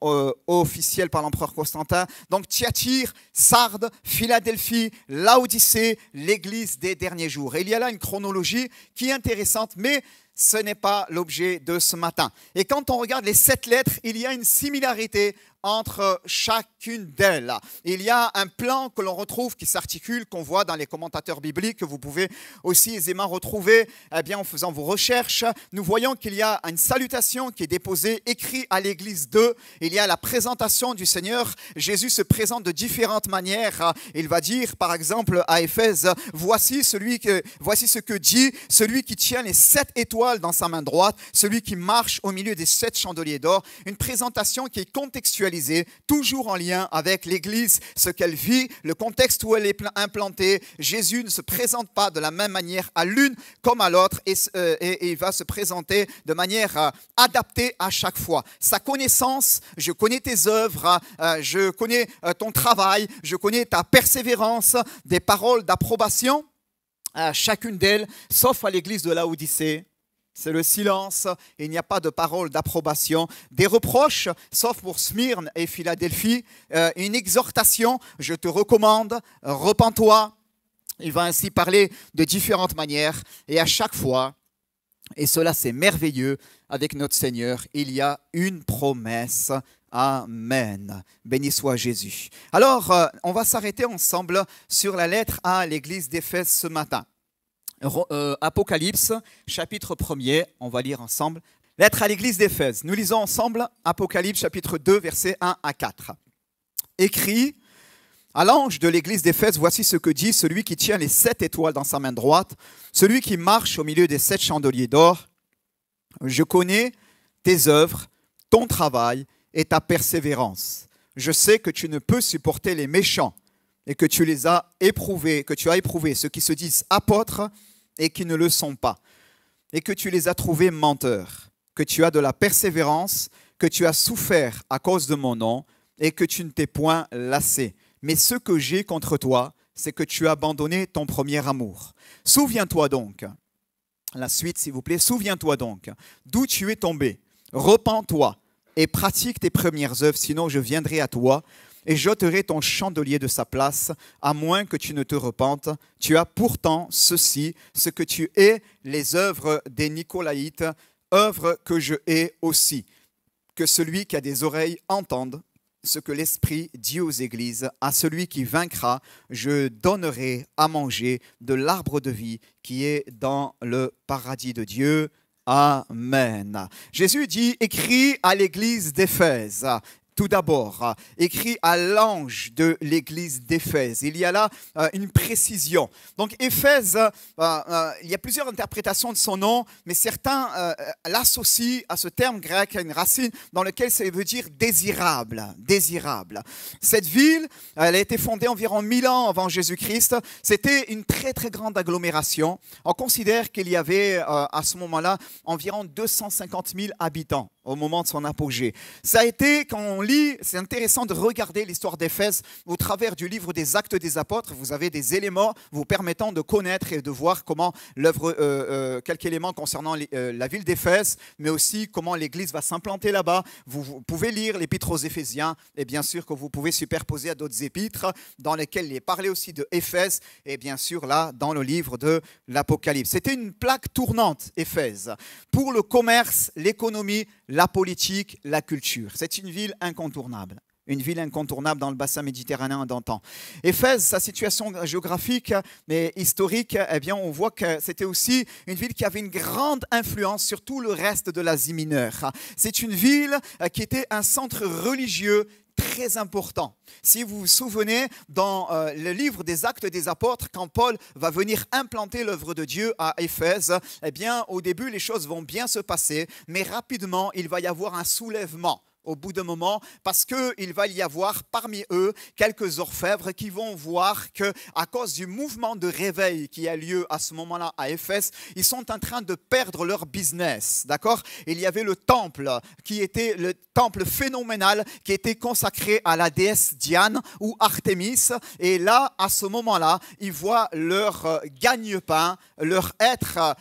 officielle par l'empereur Constantin. Donc Thyatire, Sardes, Philadelphie, Laodicée, l'église des derniers jours. Et il y a là une chronologie qui est intéressante, mais ce n'est pas l'objet de ce matin. Et quand on regarde les 7 lettres, il y a une similarité entre chacune d'elles. Il y a un plan que l'on retrouve, qui s'articule, qu'on voit dans les commentateurs bibliques, que vous pouvez aussi aisément retrouver en faisant vos recherches. Nous voyons qu'il y a une salutation qui est déposée, écrite à l'église d'eux. Il y a la présentation du Seigneur. Jésus se présente de différentes manières. Il va dire, par exemple, à Éphèse, voici ce que dit celui qui tient les 7 étoiles dans sa main droite, celui qui marche au milieu des 7 chandeliers d'or. Une présentation qui est contextualisée, toujours en lien avec l'église, ce qu'elle vit, le contexte où elle est implantée. Jésus ne se présente pas de la même manière à l'une comme à l'autre et il va se présenter de manière adaptée à chaque fois. Sa connaissance, je connais tes œuvres, je connais ton travail, je connais ta persévérance, des paroles d'approbation à chacune d'elles, sauf à l'église de Laodicée. C'est le silence, il n'y a pas de parole d'approbation. Des reproches, sauf pour Smyrne et Philadelphie. Une exhortation, je te recommande, repens-toi. Il va ainsi parler de différentes manières. Et à chaque fois, et cela c'est merveilleux, avec notre Seigneur, il y a une promesse. Amen. Béni soit Jésus. Alors, on va s'arrêter ensemble sur la lettre à l'église d'Éphèse ce matin. Apocalypse, chapitre 1er, on va lire ensemble. Lettre à l'église d'Éphèse. Nous lisons ensemble Apocalypse, chapitre 2, versets 1 à 4. Écrit à l'ange de l'église d'Éphèse, voici ce que dit celui qui tient les 7 étoiles dans sa main droite, celui qui marche au milieu des 7 chandeliers d'or. Je connais tes œuvres, ton travail et ta persévérance. Je sais que tu ne peux supporter les méchants et que tu les as éprouvés, que tu as éprouvé ceux qui se disent apôtres et qui ne le sont pas, et que tu les as trouvés menteurs, que tu as de la persévérance, que tu as souffert à cause de mon nom et que tu ne t'es point lassé. Mais ce que j'ai contre toi, c'est que tu as abandonné ton premier amour. Souviens-toi donc, la suite s'il vous plaît, souviens-toi donc d'où tu es tombé, repens-toi et pratique tes premières œuvres, sinon je viendrai à toi et j'ôterai ton chandelier de sa place, à moins que tu ne te repentes. Tu as pourtant ceci, ce que tu hais, les œuvres des Nicolaïtes, œuvres que je hais aussi. Que celui qui a des oreilles entende ce que l'Esprit dit aux églises. À celui qui vaincra, je donnerai à manger de l'arbre de vie qui est dans le paradis de Dieu. Amen. Jésus dit, écrit à l'église d'Éphèse. Tout d'abord, écrit à l'ange de l'église d'Éphèse. Il y a là une précision. Donc Éphèse, il y a plusieurs interprétations de son nom, mais certains l'associent à ce terme grec, à une racine dans laquelle ça veut dire désirable. Désirable. Cette ville, elle a été fondée environ 1000 ans avant Jésus-Christ. C'était une très très grande agglomération. On considère qu'il y avait à ce moment-là environ 250 000 habitants au moment de son apogée. Ça a été, quand on lit, c'est intéressant de regarder l'histoire d'Éphèse au travers du livre des Actes des Apôtres. Vous avez des éléments vous permettant de connaître et de voir comment l'œuvre, quelques éléments concernant la ville d'Éphèse, mais aussi comment l'Église va s'implanter là-bas. Vous pouvez lire l'épître aux Éphésiens et bien sûr que vous pouvez superposer à d'autres épîtres dans lesquels il est parlé aussi de Éphèse et bien sûr là dans le livre de l'Apocalypse. C'était une plaque tournante, Éphèse, pour le commerce, l'économie, la politique, la culture. C'est une ville incontournable. Une ville incontournable dans le bassin méditerranéen d'antan. Éphèse, sa situation géographique et historique, eh bien, on voit que c'était aussi une ville qui avait une grande influence sur tout le reste de l'Asie mineure. C'est une ville qui était un centre religieux très important. Si vous vous souvenez, dans le livre des Actes des Apôtres, quand Paul va venir implanter l'œuvre de Dieu à Éphèse, eh bien, au début, les choses vont bien se passer, mais rapidement, il va y avoir un soulèvement. Au bout d'un moment, parce qu'il va y avoir parmi eux quelques orfèvres qui vont voir qu'à cause du mouvement de réveil qui a lieu à ce moment-là à Éphèse, ils sont en train de perdre leur business, d'accord ? Il y avait le temple qui était le temple phénoménal qui était consacré à la déesse Diane ou Artémis, et là, à ce moment-là, ils voient leur gagne-pain, leur être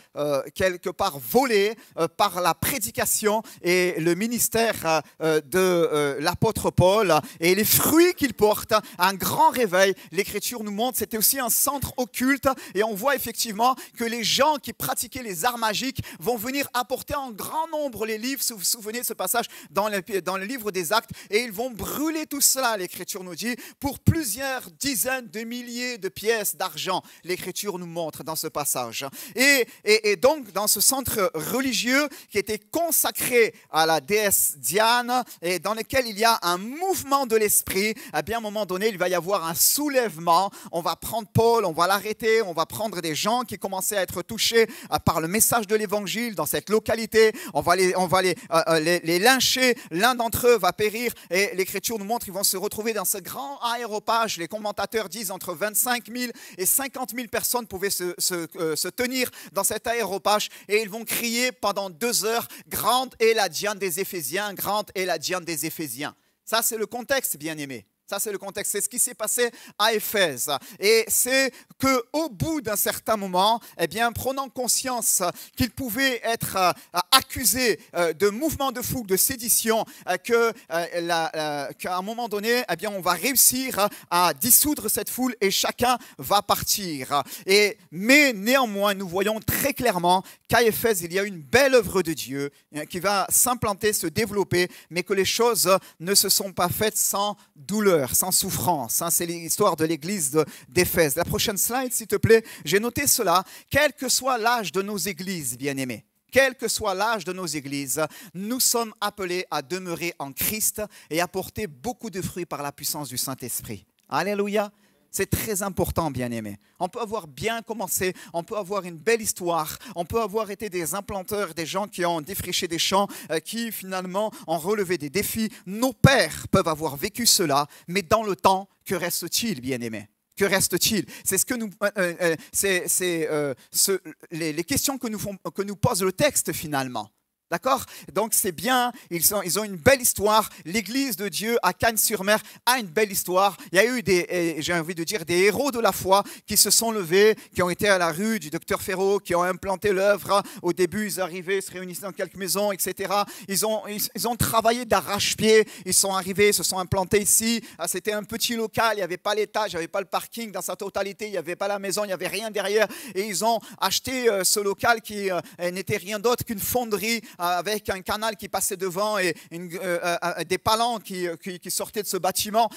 quelque part volé par la prédication et le ministère de l'apôtre Paul et les fruits qu'il porte, un grand réveil. L'Écriture nous montre, c'était aussi un centre occulte et on voit effectivement que les gens qui pratiquaient les arts magiques vont venir apporter en grand nombre les livres. Si vous vous souvenez de ce passage dans le livre des Actes, et ils vont brûler tout cela, l'Écriture nous dit, pour plusieurs dizaines de milliers de pièces d'argent. L'Écriture nous montre dans ce passage. Et donc, dans ce centre religieux qui était consacré à la déesse Diane et dans lequel il y a un mouvement de l'esprit, à bien un moment donné, il va y avoir un soulèvement. On va prendre Paul, on va l'arrêter, on va prendre des gens qui commençaient à être touchés par le message de l'Évangile dans cette localité. On va les lyncher. L'un d'entre eux va périr et l'Écriture nous montre qu'ils vont se retrouver dans ce grand aéropage. Les commentateurs disent entre 25 000 et 50 000 personnes pouvaient se tenir dans cet aéropage et ils vont crier pendant 2 heures « Grande est la Diane des Éphésiens, grande est la Diane des Éphésiens ». Ça, c'est le contexte, bien-aimés. Ça, c'est le contexte. C'est ce qui s'est passé à Éphèse. Et c'est qu'au bout d'un certain moment, eh bien, prenant conscience qu'ils pouvaient être accusés de mouvement de fougue, de sédition, qu'à un moment donné, eh bien, on va réussir à dissoudre cette foule et chacun va partir. Mais néanmoins, nous voyons très clairement qu'à Éphèse, il y a une belle œuvre de Dieu qui va s'implanter, se développer, mais que les choses ne se sont pas faites sans douleur, sans souffrance. C'est l'histoire de l'église d'Éphèse. La prochaine slide, s'il te plaît. J'ai noté cela. Quel que soit l'âge de nos églises, bien-aimés, quel que soit l'âge de nos églises, nous sommes appelés à demeurer en Christ et à porter beaucoup de fruits par la puissance du Saint-Esprit. Alléluia. C'est très important, bien-aimés. On peut avoir bien commencé, on peut avoir une belle histoire, on peut avoir été des implanteurs, des gens qui ont défriché des champs, qui finalement ont relevé des défis. Nos pères peuvent avoir vécu cela, mais dans le temps, que reste-t-il, bien-aimés ? Que reste-t-il ? C'est ce que nous, les questions que nous pose le texte finalement. D'accord ? Donc c'est bien, ils ont une belle histoire. L'église de Dieu à Cagnes-sur-Mer a une belle histoire. Il y a eu j'ai envie de dire, des héros de la foi qui se sont levés, qui ont été à la rue du docteur Ferraud, qui ont implanté l'œuvre. Au début, ils arrivaient, se réunissaient dans quelques maisons, etc. Ils ont travaillé d'arrache-pied. Ils sont arrivés, se sont implantés ici. C'était un petit local, il n'y avait pas l'étage, il n'y avait pas le parking dans sa totalité, il n'y avait pas la maison, il n'y avait rien derrière. Et ils ont acheté ce local qui n'était rien d'autre qu'une fonderie avec un canal qui passait devant et des palans qui sortaient de ce bâtiment.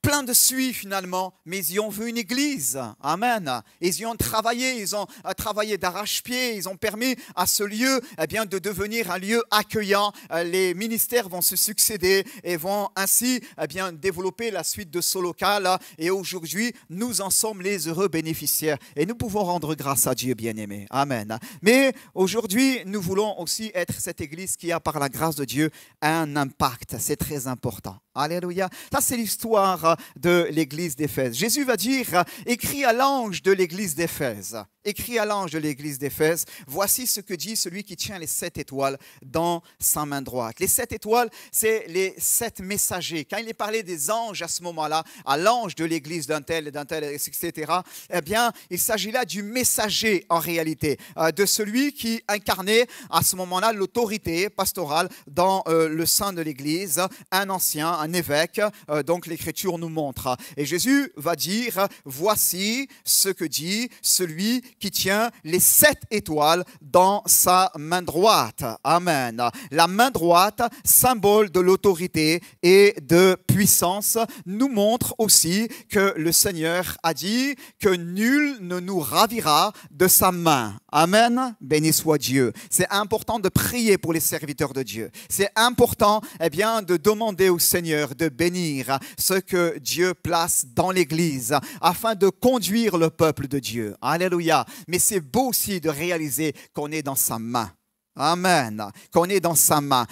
Plein de suie finalement, mais ils y ont vu une église. Amen. Ils y ont travaillé, ils ont travaillé d'arrache-pied, ils ont permis à ce lieu de devenir un lieu accueillant. Les ministères vont se succéder et vont ainsi développer la suite de ce local. Et aujourd'hui, nous en sommes les heureux bénéficiaires. Et nous pouvons rendre grâce à Dieu, bien-aimé. Amen. Mais aujourd'hui, nous voulons aussi être cette église qui a, par la grâce de Dieu, un impact. C'est très important. Alléluia. Ça, c'est l'histoire de l'église d'Éphèse. Jésus va dire, écrit à l'ange de l'église d'Éphèse. Écrit à l'ange de l'église d'Éphèse, voici ce que dit celui qui tient les 7 étoiles dans sa main droite. Les 7 étoiles, c'est les 7 messagers. Quand il est parlé des anges à ce moment-là, à l'ange de l'église d'un tel, etc., eh bien, il s'agit là du messager en réalité, de celui qui incarnait à ce moment-là l'autorité pastorale dans le sein de l'église, un ancien, un évêque, donc l'Écriture nous montre. Et Jésus va dire, voici ce que dit celui qui tient les 7 étoiles dans sa main droite. Amen. La main droite, symbole de l'autorité et de puissance, nous montre aussi que le Seigneur a dit que nul ne nous ravira de sa main. Amen. Béni soit Dieu. C'est important de prier pour les serviteurs de Dieu. C'est important de demander au Seigneur de bénir ce que Dieu place dans l'Église afin de conduire le peuple de Dieu. Alléluia. Mais c'est beau aussi de réaliser qu'on est dans sa main. Amen. Qu'on est dans sa main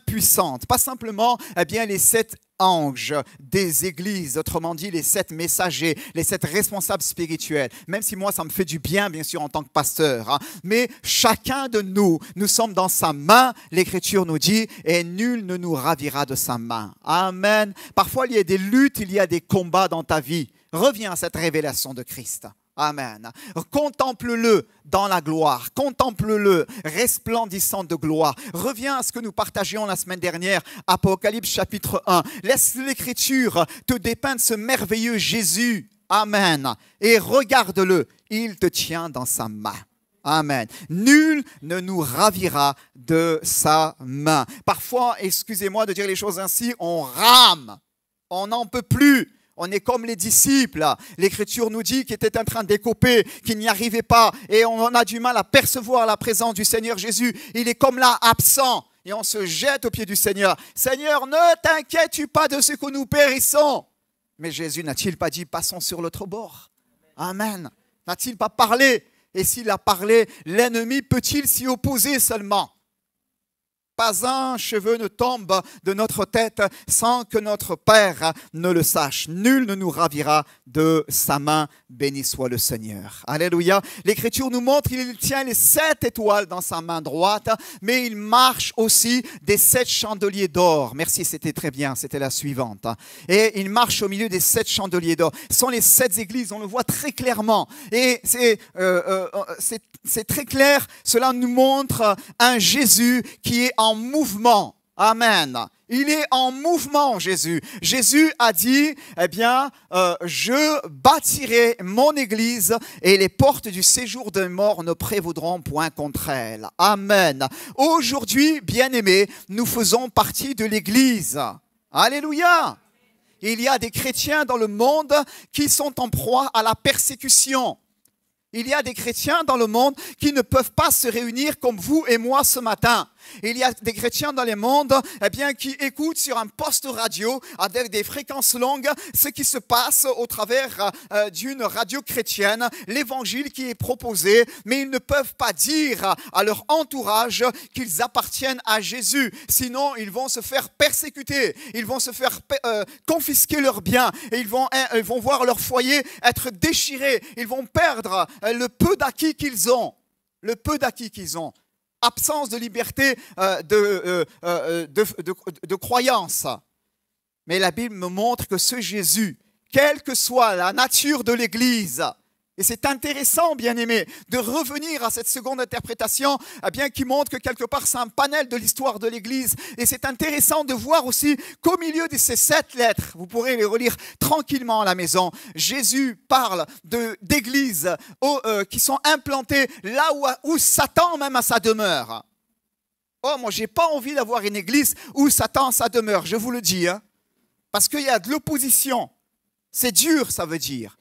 puissante. Pas simplement les 7 anges des églises, autrement dit les 7 messagers, les 7 responsables spirituels. Même si moi, ça me fait du bien, bien sûr, en tant que pasteur. Mais chacun de nous, nous sommes dans sa main, l'Écriture nous dit, et nul ne nous ravira de sa main. Amen. Parfois, il y a des luttes, il y a des combats dans ta vie. Reviens à cette révélation de Christ. Amen. Contemple-le dans la gloire. Contemple-le resplendissant de gloire. Reviens à ce que nous partagions la semaine dernière, Apocalypse chapitre 1. Laisse l'Écriture te dépeindre ce merveilleux Jésus. Amen. Et regarde-le, il te tient dans sa main. Amen. Nul ne nous ravira de sa main. Parfois, excusez-moi de dire les choses ainsi, on rame. On n'en peut plus. On est comme les disciples. L'Écriture nous dit qu'ils étaient en train d'écoper, qu'ils n'y arrivaient pas. Et on a du mal à percevoir la présence du Seigneur Jésus. Il est comme là, absent. Et on se jette aux pieds du Seigneur. Seigneur, ne t'inquiètes pas de ce que nous périssons. Mais Jésus n'a-t-il pas dit, passons sur l'autre bord? Amen. N'a-t-il pas parlé? Et s'il a parlé, l'ennemi peut-il s'y opposer seulement? Pas un cheveu ne tombe de notre tête sans que notre Père ne le sache. Nul ne nous ravira de sa main. Béni soit le Seigneur. Alléluia. L'Écriture nous montre qu'il tient les 7 étoiles dans sa main droite, mais il marche aussi des 7 chandeliers d'or. Merci, c'était très bien, c'était la suivante. Et il marche au milieu des 7 chandeliers d'or. Ce sont les 7 églises, on le voit très clairement. Et c'est très clair, cela nous montre un Jésus qui est en mouvement. Amen. Il est en mouvement, Jésus. Jésus a dit, eh bien, je bâtirai mon église et les portes du séjour des morts ne prévaudront point contre elle. Amen. Aujourd'hui, bien-aimés, nous faisons partie de l'église. Alléluia. Il y a des chrétiens dans le monde qui sont en proie à la persécution. Il y a des chrétiens dans le monde qui ne peuvent pas se réunir comme vous et moi ce matin. Il y a des chrétiens dans le monde qui écoutent sur un poste radio avec des fréquences longues ce qui se passe au travers d'une radio chrétienne, l'évangile qui est proposé, mais ils ne peuvent pas dire à leur entourage qu'ils appartiennent à Jésus. Sinon, ils vont se faire persécuter, ils vont se faire confisquer leurs biens, et ils vont voir leur foyer être déchiré, ils vont perdre le peu d'acquis qu'ils ont. Le peu d'acquis qu'ils ont. Absence de liberté de croyance. Mais la Bible me montre que ce Jésus, quelle que soit la nature de l'Église, et c'est intéressant, bien-aimés, de revenir à cette seconde interprétation, qui montre que quelque part c'est un panel de l'histoire de l'Église. Et c'est intéressant de voir aussi qu'au milieu de ces 7 lettres, vous pourrez les relire tranquillement à la maison, Jésus parle d'églises qui sont implantées là où Satan même a sa demeure. Oh, moi j'ai pas envie d'avoir une église où Satan a sa demeure, je vous le dis. Parce qu'il y a de l'opposition. C'est dur, ça veut dire.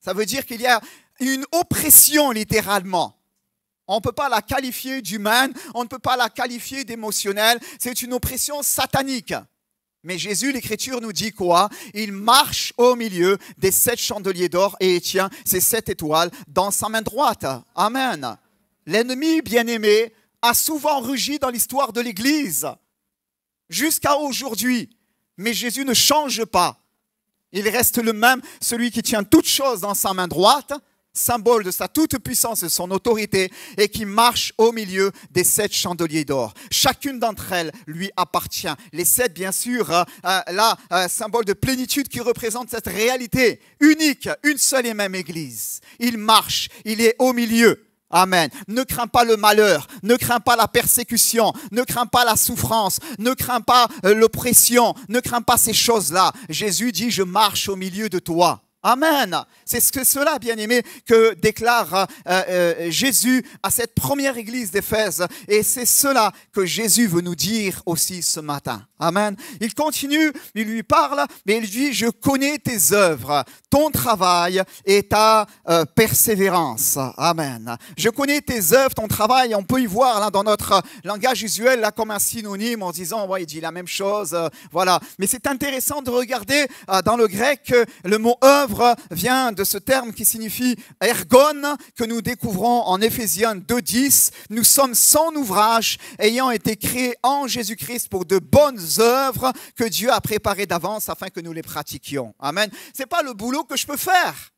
Ça veut dire qu'il y a une oppression littéralement. On ne peut pas la qualifier d'humaine, on ne peut pas la qualifier d'émotionnelle. C'est une oppression satanique. Mais Jésus, l'Écriture nous dit quoi? Il marche au milieu des 7 chandeliers d'or et il tient ces 7 étoiles dans sa main droite. Amen. L'ennemi, bien-aimé, a souvent rugi dans l'histoire de l'Église jusqu'à aujourd'hui. Mais Jésus ne change pas. Il reste le même, celui qui tient toutes choses dans sa main droite, symbole de sa toute-puissance et de son autorité, et qui marche au milieu des 7 chandeliers d'or. Chacune d'entre elles lui appartient. Les 7, bien sûr, symbole de plénitude qui représente cette réalité unique, une seule et même Église. Il marche, il est au milieu. Amen. Ne crains pas le malheur, ne crains pas la persécution, ne crains pas la souffrance, ne crains pas l'oppression, ne crains pas ces choses-là. Jésus dit, je marche au milieu de toi. Amen. C'est cela, bien-aimé, que déclare Jésus à cette première église d'Éphèse. Et c'est cela que Jésus veut nous dire aussi ce matin. Amen. Il continue, il lui parle, mais il dit, je connais tes œuvres, ton travail et ta persévérance. Amen. Je connais tes œuvres, ton travail. On peut y voir là, dans notre langage usuel là, comme un synonyme en disant, ouais, il dit la même chose. Voilà. Mais c'est intéressant de regarder dans le grec le mot œuvre vient de ce terme qui signifie ergon, que nous découvrons en Éphésiens 2:10. Nous sommes son ouvrage, ayant été créés en Jésus-Christ pour de bonnes œuvres que Dieu a préparées d'avance afin que nous les pratiquions. Amen. C'est pas le boulot que je peux faire.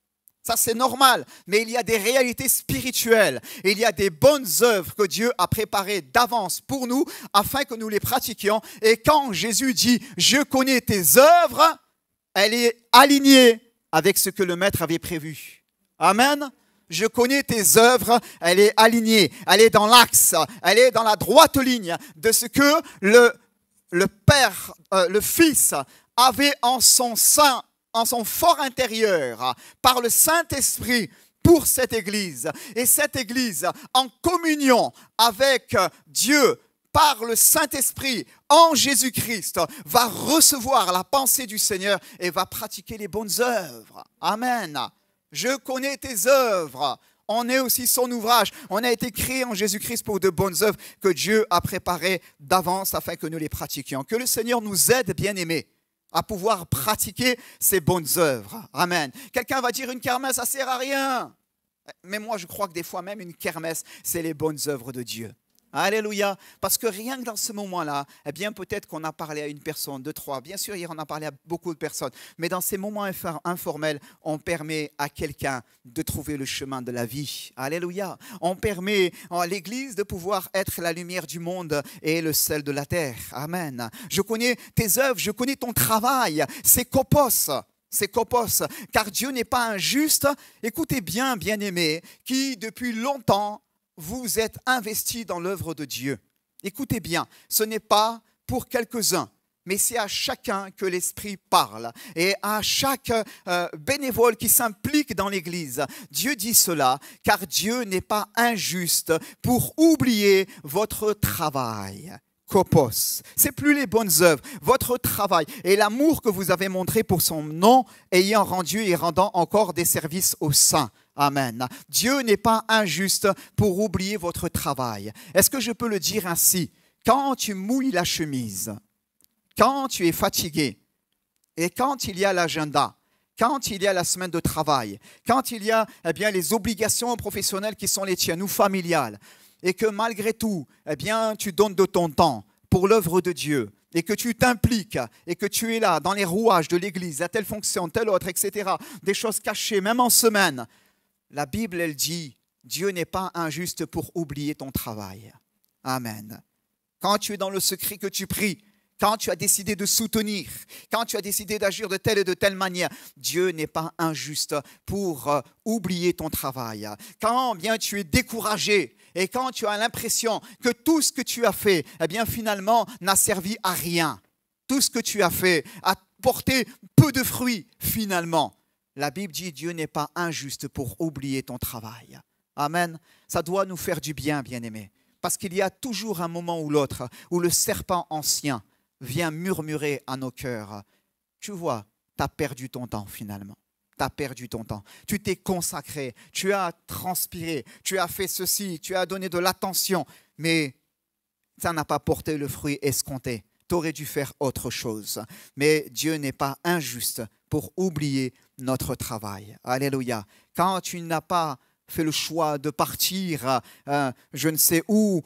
Ça, c'est normal. Mais il y a des réalités spirituelles. Il y a des bonnes œuvres que Dieu a préparées d'avance pour nous afin que nous les pratiquions. Et quand Jésus dit « Je connais tes œuvres », elle est alignée avec ce que le Maître avait prévu. Amen. Je connais tes œuvres, elle est alignée, elle est dans l'axe, elle est dans la droite ligne de ce que le Père, le Fils avait en son sein, en son fort intérieur, par le Saint-Esprit pour cette Église. Et cette Église, en communion avec Dieu, par le Saint-Esprit, en Jésus-Christ, va recevoir la pensée du Seigneur et va pratiquer les bonnes œuvres. Amen. Je connais tes œuvres. On est aussi son ouvrage. On a été créé en Jésus-Christ pour de bonnes œuvres que Dieu a préparées d'avance afin que nous les pratiquions. Que le Seigneur nous aide, bien-aimés, à pouvoir pratiquer ces bonnes œuvres. Amen. Quelqu'un va dire une kermesse, ça ne sert à rien. Mais moi, je crois que des fois même une kermesse, c'est les bonnes œuvres de Dieu. Alléluia. Parce que rien que dans ce moment-là, eh bien peut-être qu'on a parlé à une personne, deux, trois. Bien sûr, hier on a parlé à beaucoup de personnes. Mais dans ces moments informels, on permet à quelqu'un de trouver le chemin de la vie. Alléluia. On permet à l'Église de pouvoir être la lumière du monde et le sel de la terre. Amen. Je connais tes œuvres, je connais ton travail. C'est Kopos. C'est Kopos. Car Dieu n'est pas injuste. Écoutez bien, bien-aimés, qui depuis longtemps vous êtes investis dans l'œuvre de Dieu. Écoutez bien, ce n'est pas pour quelques-uns, mais c'est à chacun que l'Esprit parle et à chaque bénévole qui s'implique dans l'Église. Dieu dit cela, car Dieu n'est pas injuste pour oublier votre travail. Kopos, c'est plus les bonnes œuvres, votre travail et l'amour que vous avez montré pour son nom, ayant rendu et rendant encore des services aux saints. Amen. Dieu n'est pas injuste pour oublier votre travail. Est-ce que je peux le dire ainsi? Quand tu mouilles la chemise, quand tu es fatigué et quand il y a l'agenda, quand il y a la semaine de travail, quand il y a les obligations professionnelles qui sont les tiennes ou familiales, et que malgré tout, tu donnes de ton temps pour l'œuvre de Dieu, et que tu t'impliques, et que tu es là dans les rouages de l'Église, à telle fonction, telle autre, etc., des choses cachées, même en semaine, la Bible, elle dit, Dieu n'est pas injuste pour oublier ton travail. Amen. Quand tu es dans le secret que tu pries, quand tu as décidé de soutenir, quand tu as décidé d'agir de telle et de telle manière, Dieu n'est pas injuste pour oublier ton travail. Quand bien tu es découragé et quand tu as l'impression que tout ce que tu as fait, finalement, n'a servi à rien. Tout ce que tu as fait a porté peu de fruits, finalement. La Bible dit, Dieu n'est pas injuste pour oublier ton travail. Amen. Ça doit nous faire du bien, bien-aimés. Parce qu'il y a toujours un moment ou l'autre où le serpent ancien vient murmurer à nos cœurs. Tu vois, tu as perdu ton temps finalement. Tu as perdu ton temps. Tu t'es consacré, tu as transpiré, tu as fait ceci, tu as donné de l'attention, mais ça n'a pas porté le fruit escompté. Tu aurais dû faire autre chose. Mais Dieu n'est pas injuste pour oublier notre travail. Alléluia. Quand tu n'as pas fait le choix de partir je ne sais où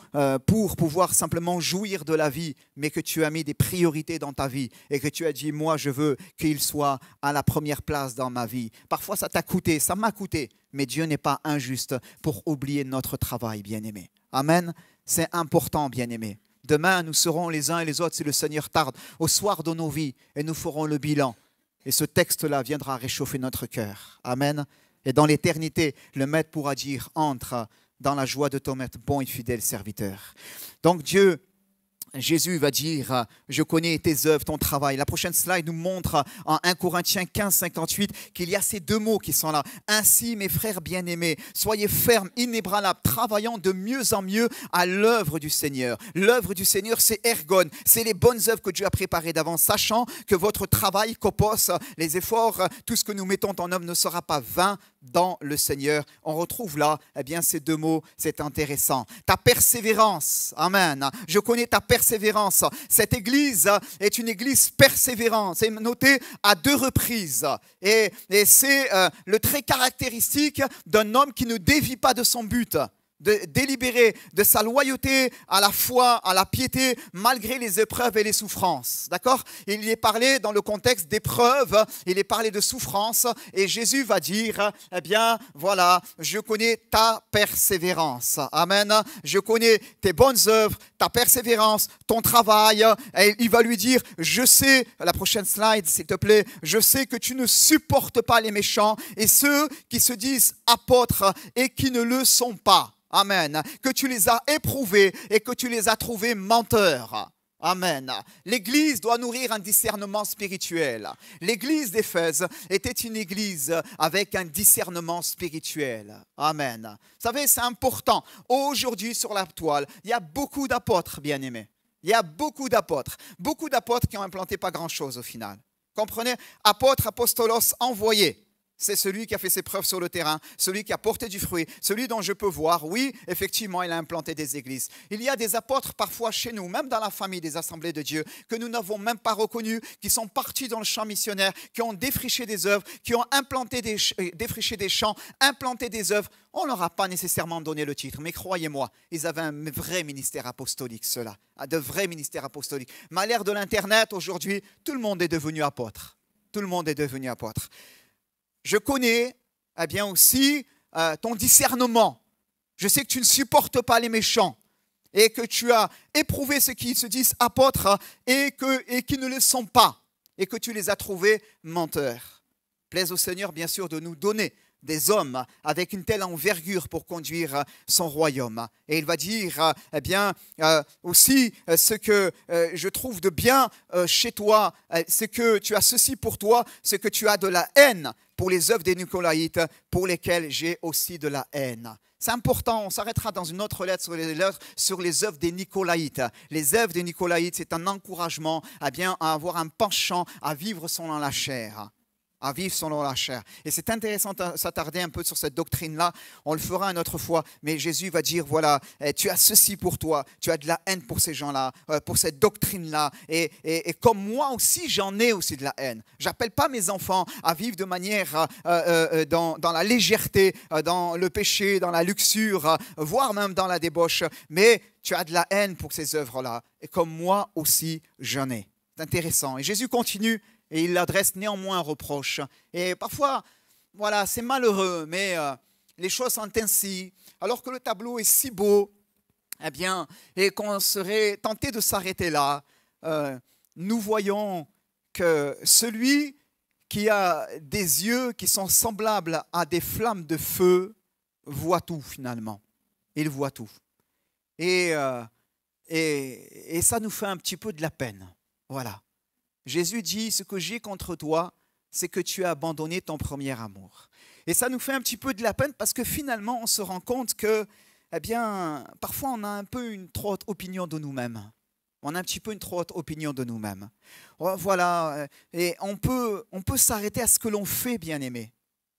pour pouvoir simplement jouir de la vie, mais que tu as mis des priorités dans ta vie et que tu as dit, moi je veux qu'il soit à la première place dans ma vie. Parfois ça t'a coûté, ça m'a coûté, mais Dieu n'est pas injuste pour oublier notre travail, bien-aimé. Amen. C'est important, bien-aimé. Demain, nous serons les uns et les autres, si le Seigneur tarde, au soir de nos vies, et nous ferons le bilan. Et ce texte-là viendra réchauffer notre cœur. Amen. Et dans l'éternité, le Maître pourra dire, entre dans la joie de ton Maître, bon et fidèle serviteur. Donc Jésus va dire, je connais tes œuvres, ton travail. La prochaine slide nous montre en 1 Corinthiens 15, 58 qu'il y a ces deux mots qui sont là. Ainsi, mes frères bien-aimés, soyez fermes, inébranlables, travaillant de mieux en mieux à l'œuvre du Seigneur. L'œuvre du Seigneur, c'est ergon, c'est les bonnes œuvres que Dieu a préparées d'avance, sachant que votre travail, kopos, les efforts, tout ce que nous mettons en œuvre ne sera pas vain dans le Seigneur. On retrouve là, ces deux mots, c'est intéressant. Ta persévérance, amen. Je connais ta persévérance. Cette église est une église persévérante. C'est noté à 2 reprises. Et c'est le trait caractéristique d'un homme qui ne dévie pas de son but. délibéré de sa loyauté à la foi, à la piété, malgré les épreuves et les souffrances. D'accord? Il est parlé dans le contexte d'épreuves, il est parlé de souffrances, et Jésus va dire, eh bien, voilà, je connais ta persévérance. Amen. Je connais tes bonnes œuvres, ta persévérance, ton travail. Et il va lui dire, je sais, la prochaine slide, s'il te plaît, je sais que tu ne supportes pas les méchants et ceux qui se disent apôtres et qui ne le sont pas. Amen. Que tu les as éprouvés et que tu les as trouvés menteurs. Amen. L'Église doit nourrir un discernement spirituel. L'Église d'Éphèse était une Église avec un discernement spirituel. Amen. Vous savez, c'est important. Aujourd'hui, sur la toile, il y a beaucoup d'apôtres, bien-aimés. Il y a beaucoup d'apôtres qui ont implanté pas grand-chose au final. Comprenez? Apôtre, apostolos, envoyé. C'est celui qui a fait ses preuves sur le terrain, celui qui a porté du fruit, celui dont je peux voir, oui, effectivement, il a implanté des églises. Il y a des apôtres parfois chez nous, même dans la famille des assemblées de Dieu, que nous n'avons même pas reconnus, qui sont partis dans le champ missionnaire, qui ont défriché des œuvres, qui ont défriché des champs, implanté des œuvres. On ne leur a pas nécessairement donné le titre, mais croyez-moi, ils avaient un vrai ministère apostolique, ceux-là, de vrais ministères apostoliques. Mais à l'ère de l'Internet, aujourd'hui, tout le monde est devenu apôtre. Tout le monde est devenu apôtre. Je connais eh bien aussi ton discernement. Je sais que tu ne supportes pas les méchants et que tu as éprouvé ceux qui se disent apôtres et qui ne le sont pas et que tu les as trouvés menteurs. Plaise au Seigneur, bien sûr, de nous donner des hommes avec une telle envergure pour conduire son royaume. Et il va dire eh bien, aussi ce que je trouve de bien chez toi, c'est que tu as ceci pour toi, c'est que tu as de la haine pour les œuvres des Nicolaïtes, pour lesquelles j'ai aussi de la haine. C'est important, on s'arrêtera dans une autre lettre sur les œuvres des Nicolaïtes. Les œuvres des Nicolaïtes, c'est un encouragement à avoir un penchant à vivre selon la chair. À vivre selon la chair. Et c'est intéressant de s'attarder un peu sur cette doctrine-là. On le fera une autre fois, mais Jésus va dire, voilà, tu as ceci pour toi, tu as de la haine pour ces gens-là, pour cette doctrine-là. Et comme moi aussi, j'en ai aussi de la haine. Je n'appelle pas mes enfants à vivre de manière dans la légèreté, dans le péché, dans la luxure, voire même dans la débauche. Mais tu as de la haine pour ces œuvres-là. Et comme moi aussi, j'en ai. C'est intéressant. Et Jésus continue. Et il adresse néanmoins un reproche. Et parfois, voilà, c'est malheureux, mais les choses sont ainsi. Alors que le tableau est si beau, eh bien, et qu'on serait tenté de s'arrêter là, nous voyons que celui qui a des yeux qui sont semblables à des flammes de feu voit tout finalement. Il voit tout. Et ça nous fait un petit peu de la peine. Voilà. Jésus dit, ce que j'ai contre toi, c'est que tu as abandonné ton premier amour. Et ça nous fait un petit peu de la peine parce que finalement, on se rend compte que, eh bien, parfois on a un peu une trop haute opinion de nous-mêmes. On a un petit peu une trop haute opinion de nous-mêmes. Voilà, et on peut s'arrêter à ce que l'on fait, bien-aimé.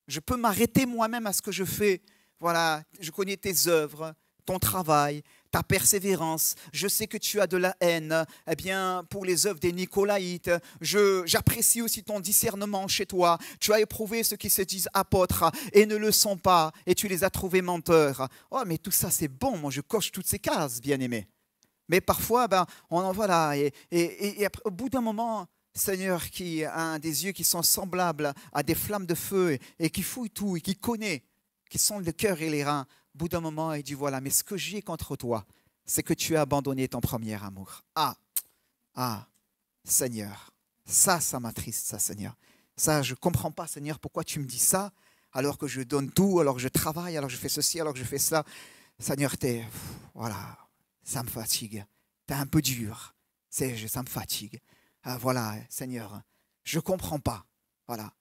Je peux m'arrêter moi-même à ce que je fais. Voilà, je connais tes œuvres, ton travail, ta persévérance. Je sais que tu as de la haine eh bien, pour les œuvres des Nicolaïtes. J'apprécie aussi ton discernement chez toi. Tu as éprouvé ceux qui se disent apôtres et ne le sont pas, et tu les as trouvés menteurs. Oh, mais tout ça, c'est bon. Moi, je coche toutes ces cases, bien-aimé. Mais parfois, voilà, et après, au bout d'un moment, Seigneur, qui a des yeux qui sont semblables à des flammes de feu et qui fouille tout et qui connaît, qui sont le cœur et les reins, au bout d'un moment, il dit, voilà, mais ce que j'ai contre toi, c'est que tu as abandonné ton premier amour. Ah, Seigneur, ça m'attriste, ça, Seigneur. Ça, je ne comprends pas, Seigneur, pourquoi tu me dis ça, alors que je donne tout, alors que je travaille, alors que je fais ceci, alors que je fais cela. Seigneur, voilà, ça me fatigue. Tu es un peu dur, ça me fatigue. Voilà, Seigneur, je ne comprends pas. Voilà.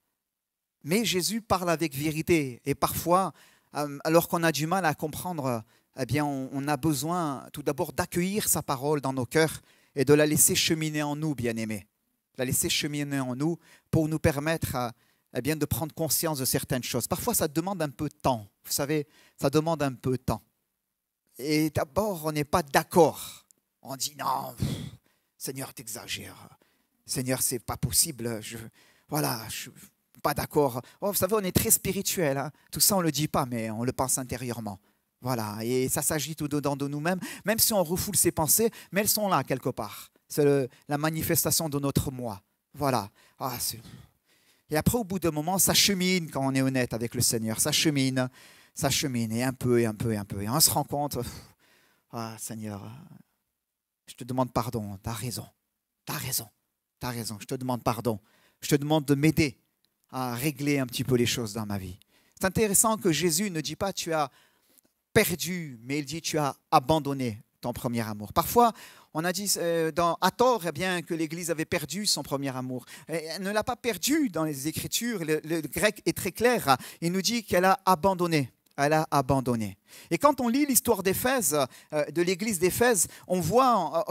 Mais Jésus parle avec vérité, et parfois, alors qu'on a du mal à comprendre, eh bien, on a besoin tout d'abord d'accueillir sa parole dans nos cœurs et de la laisser cheminer en nous, bien-aimés. La laisser cheminer en nous pour nous permettre eh bien, de prendre conscience de certaines choses. Parfois, ça demande un peu de temps. Vous savez, ça demande un peu de temps. Et d'abord, on n'est pas d'accord. On dit non, Seigneur, t'exagères. Seigneur, c'est pas possible. Je suis pas d'accord. Oh, vous savez, on est très spirituel. Hein. Tout ça, on ne le dit pas, mais on le pense intérieurement. Voilà, et ça s'agite au-dedans de nous-mêmes, même si on refoule ces pensées, mais elles sont là quelque part. C'est la manifestation de notre moi. Voilà. Et après, au bout d'un moment, ça chemine quand on est honnête avec le Seigneur. Ça chemine, et un peu, et un peu, et un peu. Et on se rend compte, Seigneur, je te demande pardon, tu as raison, je te demande pardon. Je te demande de m'aider à régler un petit peu les choses dans ma vie. C'est intéressant que Jésus ne dit pas tu as perdu, mais il dit tu as abandonné ton premier amour. Parfois, on a dit à tort que l'Église avait perdu son premier amour. Elle ne l'a pas perdu dans les Écritures. Le grec est très clair. Il nous dit qu'elle a abandonné. Elle a abandonné. Et quand on lit l'histoire d'Éphèse, de l'église d'Éphèse, on voit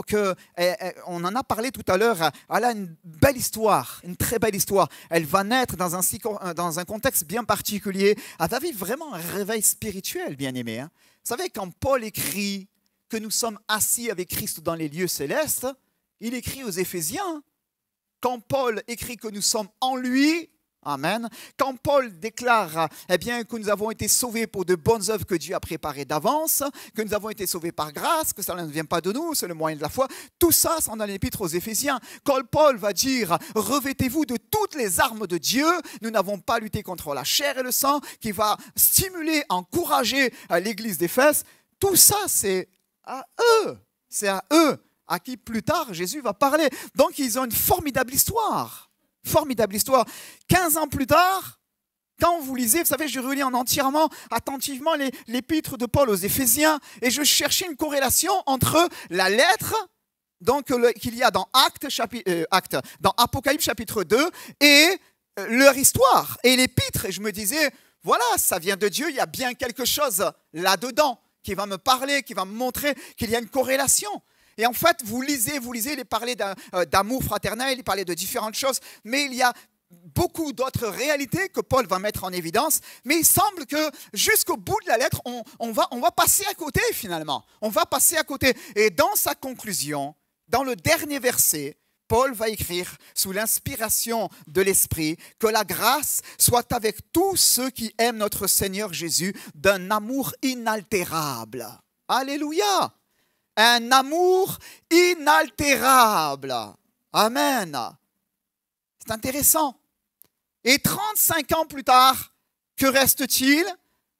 on en a parlé tout à l'heure, elle a une belle histoire, une très belle histoire. Elle va naître dans un contexte bien particulier. Elle va vivre vraiment un réveil spirituel, bien aimé. Vous savez, quand Paul écrit que nous sommes assis avec Christ dans les lieux célestes, il écrit aux Éphésiens. Quand Paul écrit que nous sommes en lui, amen. Quand Paul déclare que nous avons été sauvés pour de bonnes œuvres que Dieu a préparées d'avance, que nous avons été sauvés par grâce, que ça ne vient pas de nous, c'est le moyen de la foi, tout ça, c'est dans l'épître aux Éphésiens. Quand Paul va dire « Revêtez-vous de toutes les armes de Dieu », nous n'avons pas lutté contre la chair et le sang, qui va stimuler, encourager l'église d'Éphèse. Tout ça, c'est à eux. C'est à eux à qui plus tard Jésus va parler. Donc, ils ont une formidable histoire. Formidable histoire. 15 ans plus tard, quand vous lisez, vous savez, je relis entièrement, attentivement l'épître de Paul aux Éphésiens et je cherchais une corrélation entre la lettre qu'il y a dans dans Apocalypse chapitre 2 et leur histoire et l'épître. Et je me disais, voilà, ça vient de Dieu, il y a bien quelque chose là-dedans qui va me parler, qui va me montrer qu'il y a une corrélation. Et en fait, vous lisez, il parlait d'amour fraternel, il parlait de différentes choses, mais il y a beaucoup d'autres réalités que Paul va mettre en évidence, mais il semble que jusqu'au bout de la lettre, on va passer à côté finalement. On va passer à côté. Et dans sa conclusion, dans le dernier verset, Paul va écrire sous l'inspiration de l'Esprit que la grâce soit avec tous ceux qui aiment notre Seigneur Jésus d'un amour inaltérable. Alléluia! Un amour inaltérable. Amen. C'est intéressant. Et 35 ans plus tard, que reste-t-il?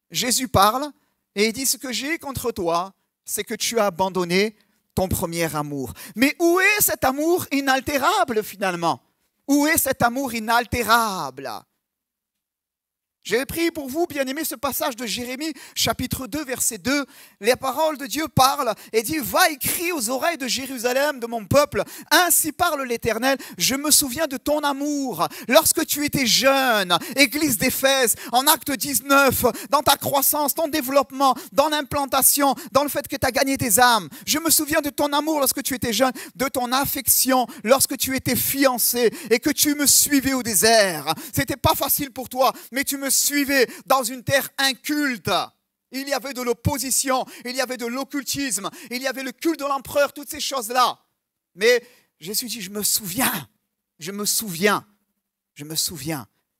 Jésus parle et il dit, ce que j'ai contre toi, c'est que tu as abandonné ton premier amour. Mais où est cet amour inaltérable finalement? Où est cet amour inaltérable? J'ai pris pour vous, bien-aimés, ce passage de Jérémie, chapitre 2, verset 2. Les paroles de Dieu parlent et dit « Va écrire aux oreilles de Jérusalem, de mon peuple, ainsi parle l'Éternel, je me souviens de ton amour. Lorsque tu étais jeune, église d'Éphèse, en acte 19, dans ta croissance, ton développement, dans l'implantation, dans le fait que tu as gagné tes âmes. Je me souviens de ton amour lorsque tu étais jeune, de ton affection lorsque tu étais fiancé et que tu me suivais au désert. C'était pas facile pour toi, mais tu me suivais dans une terre inculte. Il y avait de l'opposition, il y avait de l'occultisme, il y avait le culte de l'empereur, toutes ces choses-là. Mais Jésus dit, je me souviens.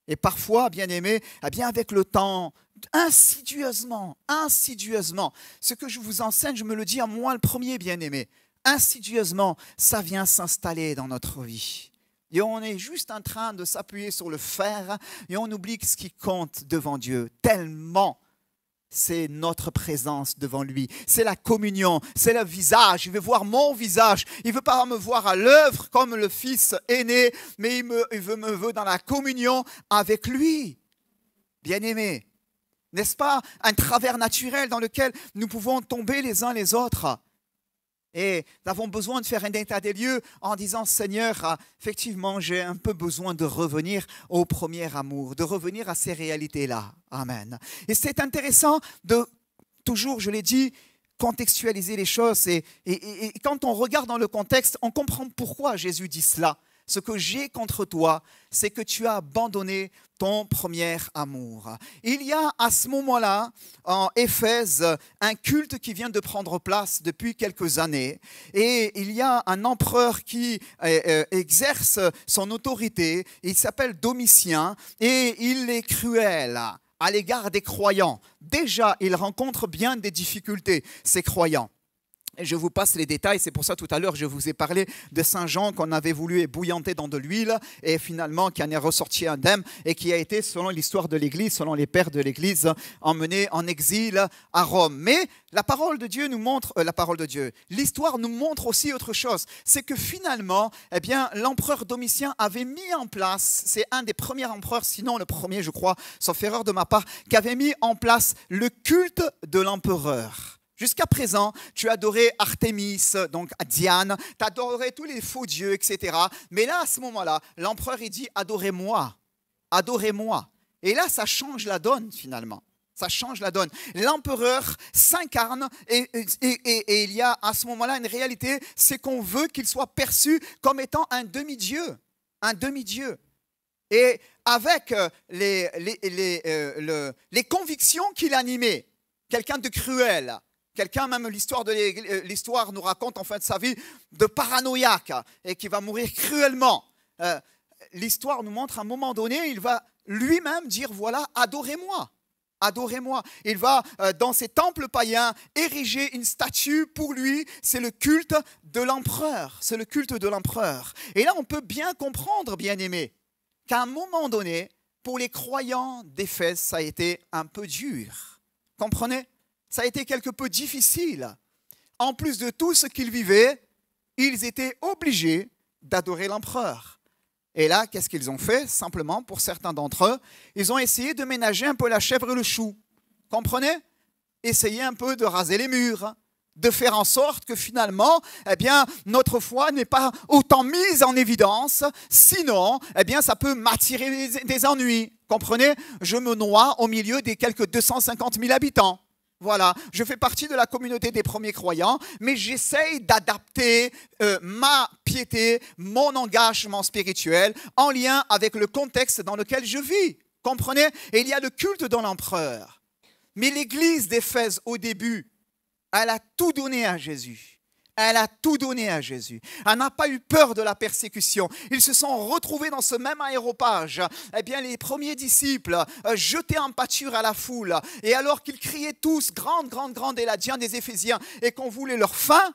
Et parfois, bien aimé, avec le temps, insidieusement, ce que je vous enseigne, je me le dis à moi le premier, bien aimé, insidieusement, ça vient s'installer dans notre vie. Et on est juste en train de s'appuyer sur le fer et on oublie ce qui compte devant Dieu. Tellement c'est notre présence devant lui. C'est la communion, c'est le visage. Il veut voir mon visage. Il ne veut pas me voir à l'œuvre comme le fils aîné, mais il me veut dans la communion avec lui. Bien-aimé, n'est-ce pas un travers naturel dans lequel nous pouvons tomber les uns les autres? Et nous avons besoin de faire un état des lieux en disant, Seigneur, effectivement, j'ai un peu besoin de revenir au premier amour, de revenir à ces réalités-là. Amen. Et c'est intéressant de, toujours, je l'ai dit, contextualiser les choses. Et quand on regarde dans le contexte, on comprend pourquoi Jésus dit cela. Ce que j'ai contre toi, c'est que tu as abandonné ton premier amour. Il y a à ce moment-là, en Éphèse, un culte qui vient de prendre place depuis quelques années. Et il y a un empereur qui exerce son autorité. Il s'appelle Domitien et il est cruel à l'égard des croyants. Déjà, il rencontre bien des difficultés, ces croyants. Et je vous passe les détails, c'est pour ça tout à l'heure je vous ai parlé de Saint Jean qu'on avait voulu ébouillanter dans de l'huile et finalement qui en est ressorti indemne et qui a été, selon l'histoire de l'Église, selon les pères de l'Église, emmené en exil à Rome. Mais la parole de Dieu nous montre, l'histoire nous montre aussi autre chose. C'est que finalement, eh bien, l'empereur Domitien avait mis en place, c'est un des premiers empereurs, sinon le premier je crois, sauf erreur de ma part, qui avait mis en place le culte de l'empereur. Jusqu'à présent, tu adorais Artémis, donc Diane, tu adorais tous les faux dieux, etc. Mais là, à ce moment-là, l'empereur, il dit « adorez-moi, adorez-moi ». Et là, ça change la donne, finalement. Ça change la donne. L'empereur s'incarne et il y a à ce moment-là une réalité, c'est qu'on veut qu'il soit perçu comme étant un demi-dieu. Un demi-dieu. Et avec les convictions qu'il animait, quelqu'un de cruel. Quelqu'un, même l'histoire nous raconte en fin de sa vie, de paranoïaque et qui va mourir cruellement. L'histoire nous montre à un moment donné, il va lui-même dire, voilà, adorez-moi, adorez-moi. Il va, dans ses temples païens, ériger une statue pour lui, c'est le culte de l'empereur, c'est le culte de l'empereur. Et là, on peut bien comprendre, bien-aimés, qu'à un moment donné, pour les croyants d'Éphèse, ça a été un peu dur. Comprenez ? Ça a été quelque peu difficile. En plus de tout ce qu'ils vivaient, ils étaient obligés d'adorer l'empereur. Et là, qu'est-ce qu'ils ont fait? Simplement, pour certains d'entre eux, ils ont essayé de ménager un peu la chèvre et le chou. Comprenez? Essayer un peu de raser les murs, de faire en sorte que finalement, eh bien, notre foi n'est pas autant mise en évidence, sinon, eh bien, ça peut m'attirer des ennuis. Comprenez? Je me noie au milieu des quelques 250 000 habitants. Voilà, je fais partie de la communauté des premiers croyants, mais j'essaye d'adapter ma piété, mon engagement spirituel en lien avec le contexte dans lequel je vis. Comprenez? Et il y a le culte de l'empereur. Mais l'église d'Éphèse, au début, elle a tout donné à Jésus. Elle a tout donné à Jésus. Elle n'a pas eu peur de la persécution. Ils se sont retrouvés dans ce même aéropage. Eh bien, les premiers disciples jetés en pâture à la foule. Et alors qu'ils criaient tous, grande, grande, grande est la Diane des Éphésiens, et qu'on voulait leur fin,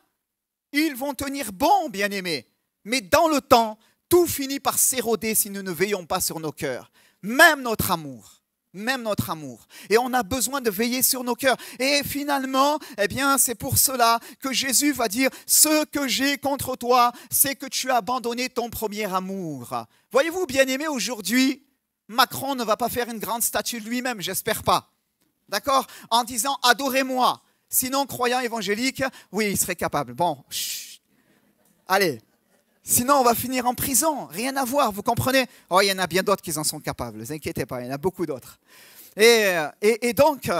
ils vont tenir bon, bien-aimés. Mais dans le temps, tout finit par s'éroder si nous ne veillons pas sur nos cœurs. Même notre amour. Même notre amour. Et on a besoin de veiller sur nos cœurs. Et finalement, eh bien, c'est pour cela que Jésus va dire, ce que j'ai contre toi, c'est que tu as abandonné ton premier amour. Voyez-vous, bien-aimés, aujourd'hui, Macron ne va pas faire une grande statue de lui-même, j'espère pas. D'accord? En disant, adorez-moi. Sinon, croyant évangélique, oui, il serait capable. Bon, chut. Allez. Sinon, on va finir en prison. Rien à voir, vous comprenez? Oh, il y en a bien d'autres qui en sont capables. Ne vous inquiétez pas, il y en a beaucoup d'autres. Et donc,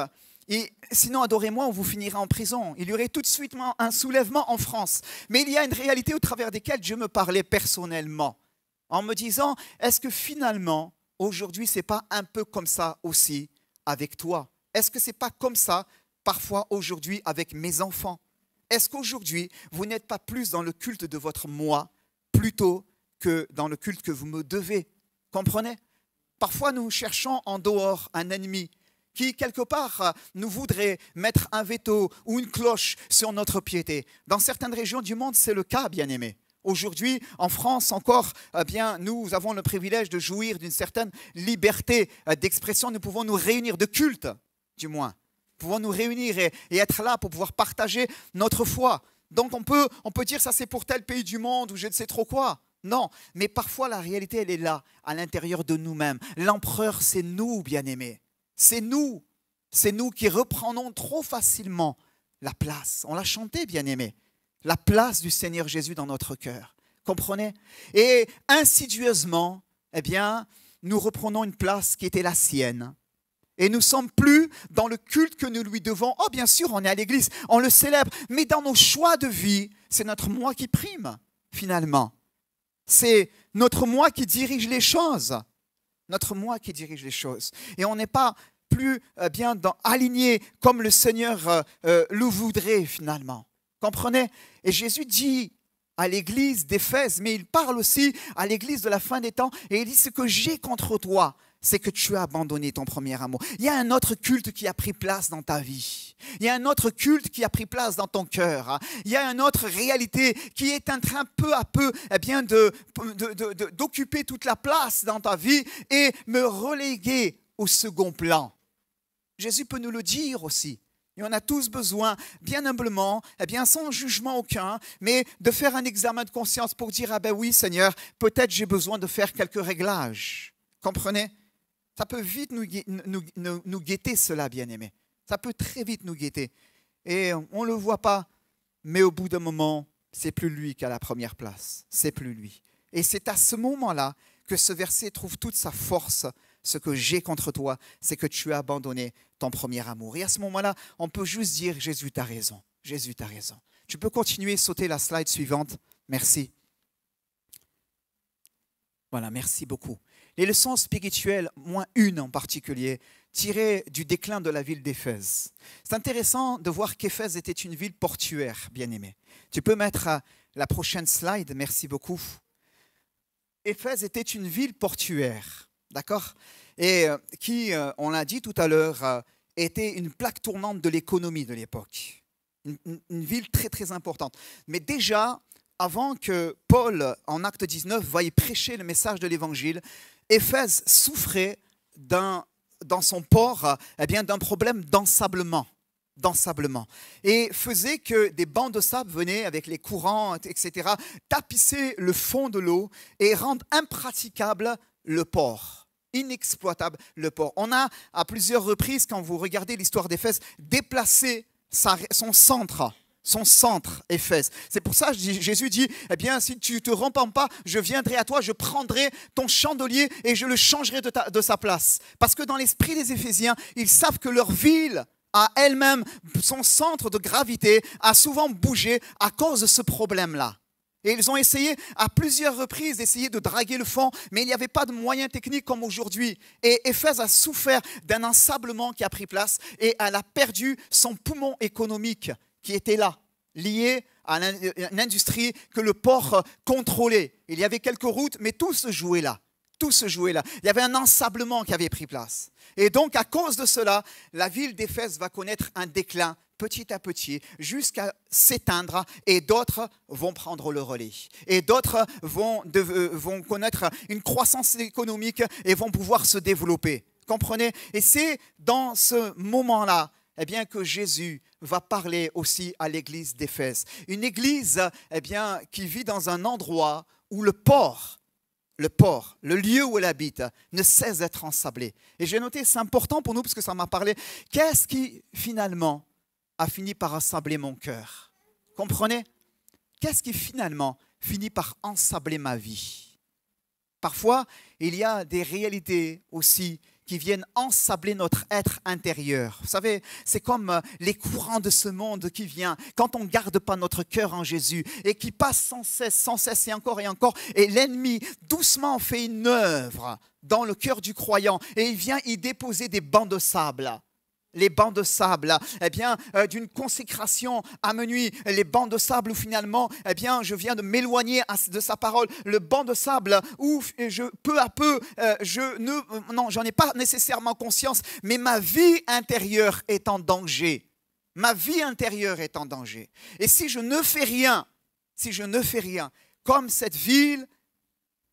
sinon, adorez-moi, on vous finira en prison. Il y aurait tout de suite un soulèvement en France. Mais il y a une réalité au travers desquelles je me parlais personnellement. En me disant, est-ce que finalement, aujourd'hui, ce n'est pas un peu comme ça aussi avec toi? Est-ce que ce n'est pas comme ça, parfois, aujourd'hui, avec mes enfants? Est-ce qu'aujourd'hui, vous n'êtes pas plus dans le culte de votre moi plutôt que dans le culte que vous me devez? Comprenez? Parfois, nous cherchons en dehors un ennemi qui, quelque part, nous voudrait mettre un veto ou une cloche sur notre piété. Dans certaines régions du monde, c'est le cas, bien-aimés. Aujourd'hui, en France encore, eh bien, nous avons le privilège de jouir d'une certaine liberté d'expression. Nous pouvons nous réunir, de culte, du moins. Nous pouvons nous réunir et être là pour pouvoir partager notre foi. Donc on peut dire ça c'est pour tel pays du monde ou je ne sais trop quoi. Non, mais parfois la réalité elle est là, à l'intérieur de nous-mêmes. L'empereur c'est nous, bien-aimés. C'est nous qui reprenons trop facilement la place. On l'a chanté, bien-aimés. La place du Seigneur Jésus dans notre cœur. Comprenez? Et insidieusement, eh bien, nous reprenons une place qui était la sienne. Et nous ne sommes plus dans le culte que nous lui devons. Oh, bien sûr, on est à l'église, on le célèbre. Mais dans nos choix de vie, c'est notre moi qui prime, finalement. C'est notre moi qui dirige les choses. Notre moi qui dirige les choses. Et on n'est pas plus bien aligné comme le Seigneur le voudrait, finalement. Comprenez? Et Jésus dit à l'église d'Éphèse, mais il parle aussi à l'église de la fin des temps, et il dit, ce que j'ai contre toi, c'est que tu as abandonné ton premier amour. Il y a un autre culte qui a pris place dans ta vie. Il y a un autre culte qui a pris place dans ton cœur. Il y a une autre réalité qui est en train peu à peu d'occuper toute la place dans ta vie et me reléguer au second plan. Jésus peut nous le dire aussi. Et on a tous besoin, bien humblement, sans jugement aucun, mais de faire un examen de conscience pour dire, ah ben oui Seigneur, peut-être j'ai besoin de faire quelques réglages. Comprenez? Ça peut vite nous guetter cela, bien-aimés. Ça peut très vite nous guetter. Et on ne le voit pas, mais au bout d'un moment, c'est plus lui qui a la première place. C'est plus lui. Et c'est à ce moment-là que ce verset trouve toute sa force. Ce que j'ai contre toi, c'est que tu as abandonné ton premier amour. Et à ce moment-là, on peut juste dire, Jésus, tu as raison. Jésus, tu as raison. Tu peux continuer, sauter la slide suivante. Merci. Voilà, merci beaucoup. Les leçons spirituelles, moins une en particulier, tirées du déclin de la ville d'Éphèse. C'est intéressant de voir qu'Éphèse était une ville portuaire, bien-aimée. Tu peux mettre la prochaine slide, merci beaucoup. Éphèse était une ville portuaire, d'accord? Et qui, on l'a dit tout à l'heure, était une plaque tournante de l'économie de l'époque. Une ville très, très importante. Mais déjà, avant que Paul, en Acte 19, veuille prêcher le message de l'Évangile, Éphèse souffrait dans son port d'un problème d'ensablement. Et faisait que des bancs de sable venaient avec les courants, etc., tapisser le fond de l'eau et rendre impraticable le port, inexploitable le port. On a, à plusieurs reprises, quand vous regardez l'histoire d'Éphèse, déplacé son centre, Éphèse. C'est pour ça que Jésus dit, si tu ne te repens pas, je viendrai à toi, je prendrai ton chandelier et je le changerai de sa place. Parce que dans l'esprit des Éphésiens, ils savent que leur ville a elle-même, son centre de gravité a souvent bougé à cause de ce problème-là. Et ils ont essayé à plusieurs reprises d'essayer de draguer le fond, mais il n'y avait pas de moyens techniques comme aujourd'hui. Et Éphèse a souffert d'un ensablement qui a pris place et elle a perdu son poumon économique qui était là, lié à une industrie que le port contrôlait. Il y avait quelques routes, mais tout se jouait là. Il y avait un ensablement qui avait pris place. Et donc, à cause de cela, la ville d'Éphèse va connaître un déclin petit à petit, jusqu'à s'éteindre, et d'autres vont prendre le relais. Et d'autres vont connaître une croissance économique et vont pouvoir se développer. Comprenez? Et c'est dans ce moment-là que Jésus va parler aussi à l'église d'Éphèse. Une église qui vit dans un endroit où le port, le lieu où elle habite, ne cesse d'être ensablé. Et j'ai noté, c'est important pour nous parce que ça m'a parlé. Qu'est-ce qui finalement a fini par ensabler mon cœur? Comprenez? Qu'est-ce qui finalement finit par ensabler ma vie? Parfois, il y a des réalités aussi qui viennent ensabler notre être intérieur. Vous savez, c'est comme les courants de ce monde qui viennent quand on ne garde pas notre cœur en Jésus et qui passent sans cesse et encore, et l'ennemi doucement fait une œuvre dans le cœur du croyant et il vient y déposer des bancs de sable. Les bancs de sable, d'une consécration à minuit, les bancs de sable où finalement, je viens de m'éloigner de sa parole, le banc de sable où peu à peu, j'en ai pas nécessairement conscience, mais ma vie intérieure est en danger. Ma vie intérieure est en danger. Et si je ne fais rien, comme cette ville,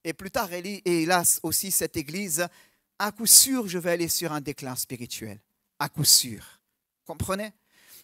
et plus tard, et hélas aussi cette église, à coup sûr, je vais aller sur un déclin spirituel. À coup sûr. Comprenez?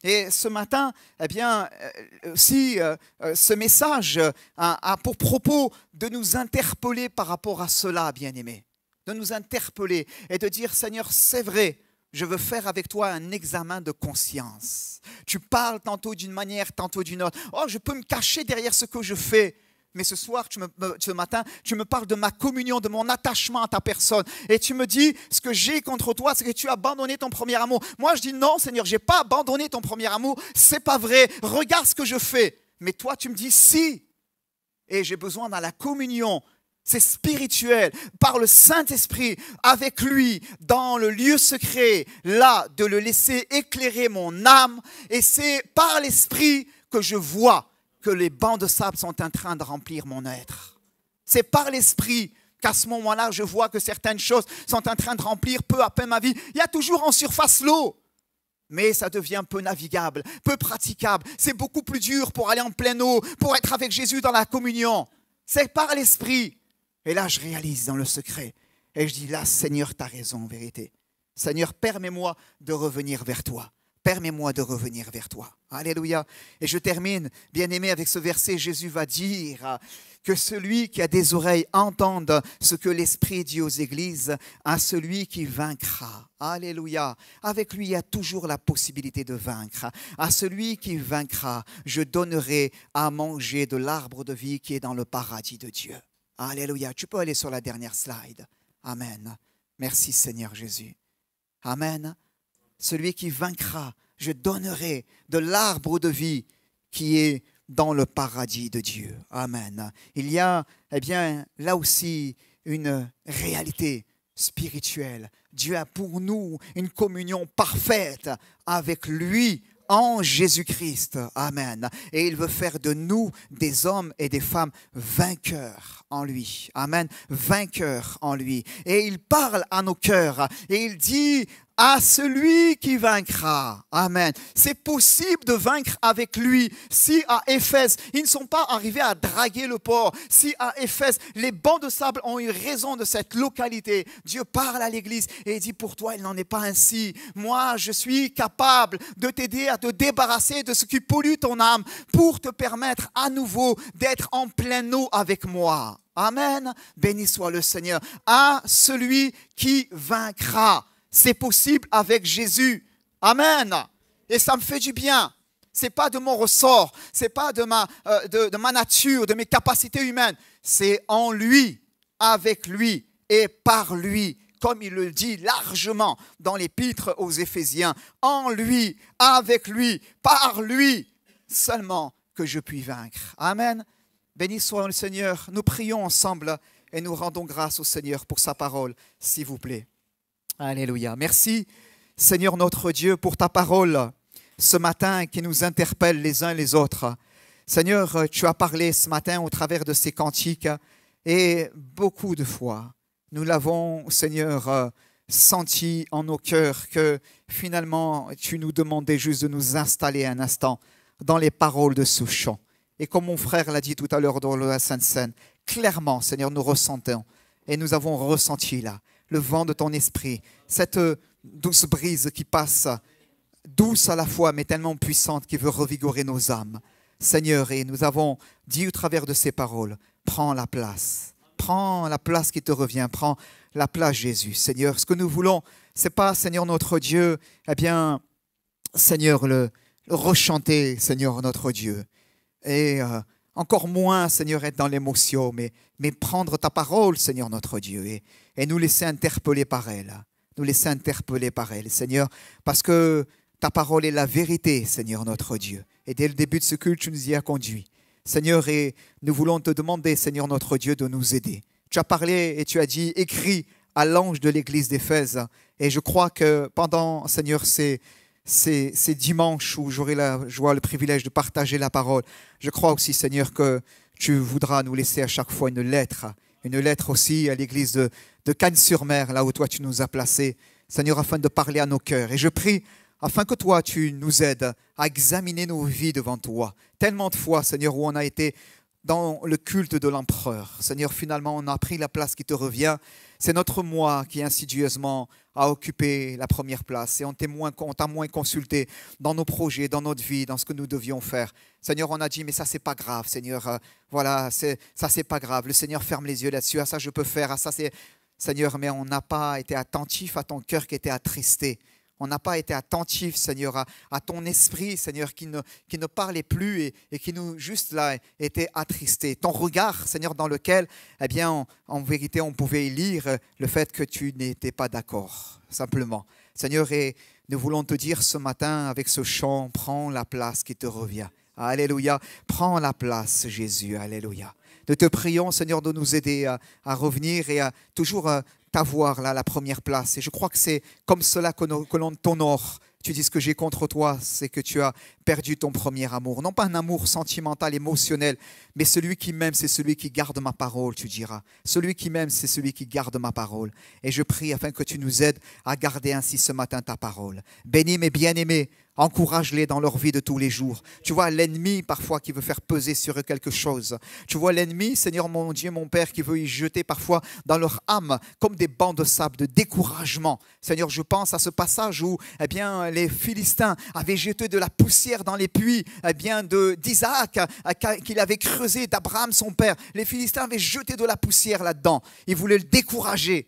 Et ce matin, ce message a pour propos de nous interpeller par rapport à cela, bien-aimés. De nous interpeller et de dire, Seigneur, c'est vrai, je veux faire avec toi un examen de conscience. Tu parles tantôt d'une manière, tantôt d'une autre. Oh, je peux me cacher derrière ce que je fais. Mais ce matin, tu me parles de ma communion, de mon attachement à ta personne. Et tu me dis, ce que j'ai contre toi, c'est que tu as abandonné ton premier amour. Moi, je dis, non, Seigneur, je n'ai pas abandonné ton premier amour. Ce n'est pas vrai. Regarde ce que je fais. Mais toi, tu me dis, si. Et j'ai besoin dans la communion. C'est spirituel, par le Saint-Esprit, avec lui, dans le lieu secret, là, de le laisser éclairer mon âme. Et c'est par l'Esprit que je vois que les bancs de sable sont en train de remplir mon être. C'est par l'Esprit qu'à ce moment-là, je vois que certaines choses sont en train de remplir peu à peu ma vie. Il y a toujours en surface l'eau, mais ça devient peu navigable, peu praticable. C'est beaucoup plus dur pour aller en pleine eau, pour être avec Jésus dans la communion. C'est par l'Esprit. Et là, je réalise dans le secret. Et je dis là, Seigneur, tu as raison en vérité. Seigneur, permets-moi de revenir vers toi. Permets-moi de revenir vers toi. Alléluia. Et je termine, bien-aimé, avec ce verset. Jésus va dire que celui qui a des oreilles entende ce que l'Esprit dit aux églises, à celui qui vaincra. Alléluia. Avec lui, il y a toujours la possibilité de vaincre. À celui qui vaincra, je donnerai à manger de l'arbre de vie qui est dans le paradis de Dieu. Alléluia. Tu peux aller sur la dernière slide. Amen. Merci Seigneur Jésus. Amen. Celui qui vaincra, je donnerai de l'arbre de vie qui est dans le paradis de Dieu. Amen. Il y a, là aussi, une réalité spirituelle. Dieu a pour nous une communion parfaite avec lui en Jésus-Christ. Amen. Et il veut faire de nous des hommes et des femmes vainqueurs en lui. Amen. Vainqueurs en lui. Et il parle à nos cœurs et il dit à celui qui vaincra. Amen. C'est possible de vaincre avec lui. Si à Éphèse, ils ne sont pas arrivés à draguer le port, si à Éphèse, les bancs de sable ont eu raison de cette localité, Dieu parle à l'église et dit pour toi, il n'en est pas ainsi. Moi, je suis capable de t'aider à te débarrasser de ce qui pollue ton âme pour te permettre à nouveau d'être en pleine eau avec moi. Amen. Béni soit le Seigneur. À celui qui vaincra. C'est possible avec Jésus. Amen. Et ça me fait du bien. Ce n'est pas de mon ressort. Ce n'est pas de ma nature, de mes capacités humaines. C'est en lui, avec lui et par lui. Comme il le dit largement dans l'épître aux Éphésiens. En lui, avec lui, par lui, seulement que je puis vaincre. Amen. Béni soit le Seigneur. Nous prions ensemble et nous rendons grâce au Seigneur pour sa parole, s'il vous plaît. Alléluia. Merci, Seigneur notre Dieu, pour ta parole ce matin qui nous interpelle les uns les autres. Seigneur, tu as parlé ce matin au travers de ces cantiques et beaucoup de fois, nous l'avons, Seigneur, senti en nos cœurs que finalement, tu nous demandais juste de nous installer un instant dans les paroles de ce chant. Et comme mon frère l'a dit tout à l'heure dans la Sainte Seine, clairement, Seigneur, nous ressentons et nous avons ressenti là le vent de ton esprit, cette douce brise qui passe, douce à la fois, mais tellement puissante, qui veut revigorer nos âmes. Seigneur, et nous avons dit au travers de ces paroles, prends la place qui te revient, prends la place Jésus. Seigneur, ce que nous voulons, ce n'est pas, Seigneur notre Dieu, Seigneur, le rechanter, Seigneur notre Dieu, et encore moins, Seigneur, être dans l'émotion, mais prendre ta parole, Seigneur notre Dieu, et nous laisser interpeller par elle. Nous laisser interpeller par elle, Seigneur, parce que ta parole est la vérité, Seigneur notre Dieu. Et dès le début de ce culte, tu nous y as conduits. Seigneur, et nous voulons te demander, Seigneur notre Dieu, de nous aider. Tu as parlé et tu as dit, écris à l'ange de l'église d'Éphèse. Et je crois que pendant, Seigneur, ces dimanches où j'aurai la joie, le privilège de partager la parole, je crois aussi, Seigneur, que tu voudras nous laisser à chaque fois une lettre aussi à l'église de Cannes-sur-Mer, là où toi tu nous as placés, Seigneur, afin de parler à nos cœurs. Et je prie afin que toi tu nous aides à examiner nos vies devant toi. Tellement de fois, Seigneur, où on a été dans le culte de l'empereur. Seigneur, finalement, on a pris la place qui te revient. C'est notre moi qui insidieusement a occupé la première place et on t'a moins consulté dans nos projets, dans notre vie, dans ce que nous devions faire. Seigneur, on a dit, mais ça, c'est pas grave, Seigneur. Voilà, ça, c'est pas grave. Le Seigneur ferme les yeux là-dessus. Ah, ça, je peux faire. Ah, ça, c'est... Seigneur, mais on n'a pas été attentif à ton cœur qui était attristé. On n'a pas été attentif, Seigneur, à ton esprit, Seigneur, qui ne parlait plus et qui nous, juste là, était attristé. Ton regard, Seigneur, dans lequel, en vérité, on pouvait y lire le fait que tu n'étais pas d'accord, simplement. Seigneur, et nous voulons te dire ce matin, avec ce chant, prends la place qui te revient. Alléluia. Prends la place, Jésus. Alléluia. Nous te prions, Seigneur, de nous aider à revenir et à toujours t'avoir là la première place. Et je crois que c'est comme cela que l'on t'honore Tu dis ce que j'ai contre toi, c'est que tu as perdu ton premier amour. Non pas un amour sentimental, émotionnel, mais celui qui m'aime, c'est celui qui garde ma parole, tu diras. Celui qui m'aime, c'est celui qui garde ma parole. Et je prie afin que tu nous aides à garder ainsi ce matin ta parole. Bénis mes bien-aimés, encourage-les dans leur vie de tous les jours. Tu vois l'ennemi parfois qui veut faire peser sur eux quelque chose. Tu vois l'ennemi, Seigneur mon Dieu, mon Père, qui veut y jeter parfois dans leur âme comme des bancs de sable, de découragement. Seigneur, je pense à ce passage où les Philistins avaient jeté de la poussière dans les puits d'Isaac qu'il avait creusé, d'Abraham son père. Les Philistins avaient jeté de la poussière là-dedans. Ils voulaient le décourager.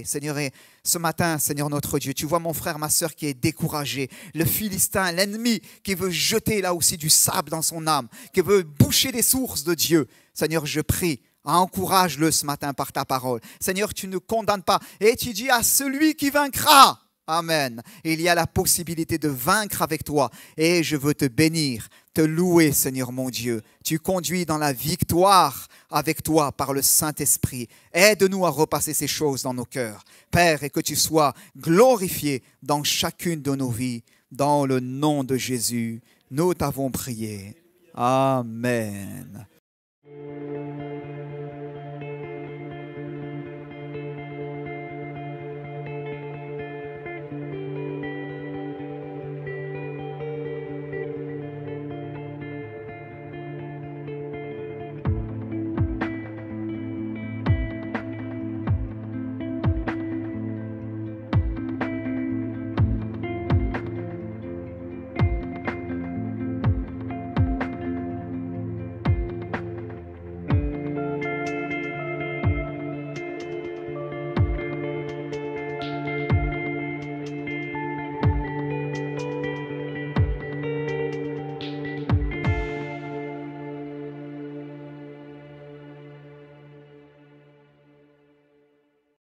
Seigneur, et ce matin, Seigneur notre Dieu, tu vois mon frère, ma soeur qui est découragé, le Philistin, l'ennemi qui veut jeter là aussi du sable dans son âme, qui veut boucher les sources de Dieu. Seigneur, je prie, encourage-le ce matin par ta parole. Seigneur, tu ne condamnes pas et tu dis à celui qui vaincra. Amen. Il y a la possibilité de vaincre avec toi et je veux te bénir, te louer, Seigneur mon Dieu. Tu conduis dans la victoire avec toi par le Saint-Esprit. Aide-nous à repasser ces choses dans nos cœurs, Père, et que tu sois glorifié dans chacune de nos vies. Dans le nom de Jésus, nous t'avons prié. Amen.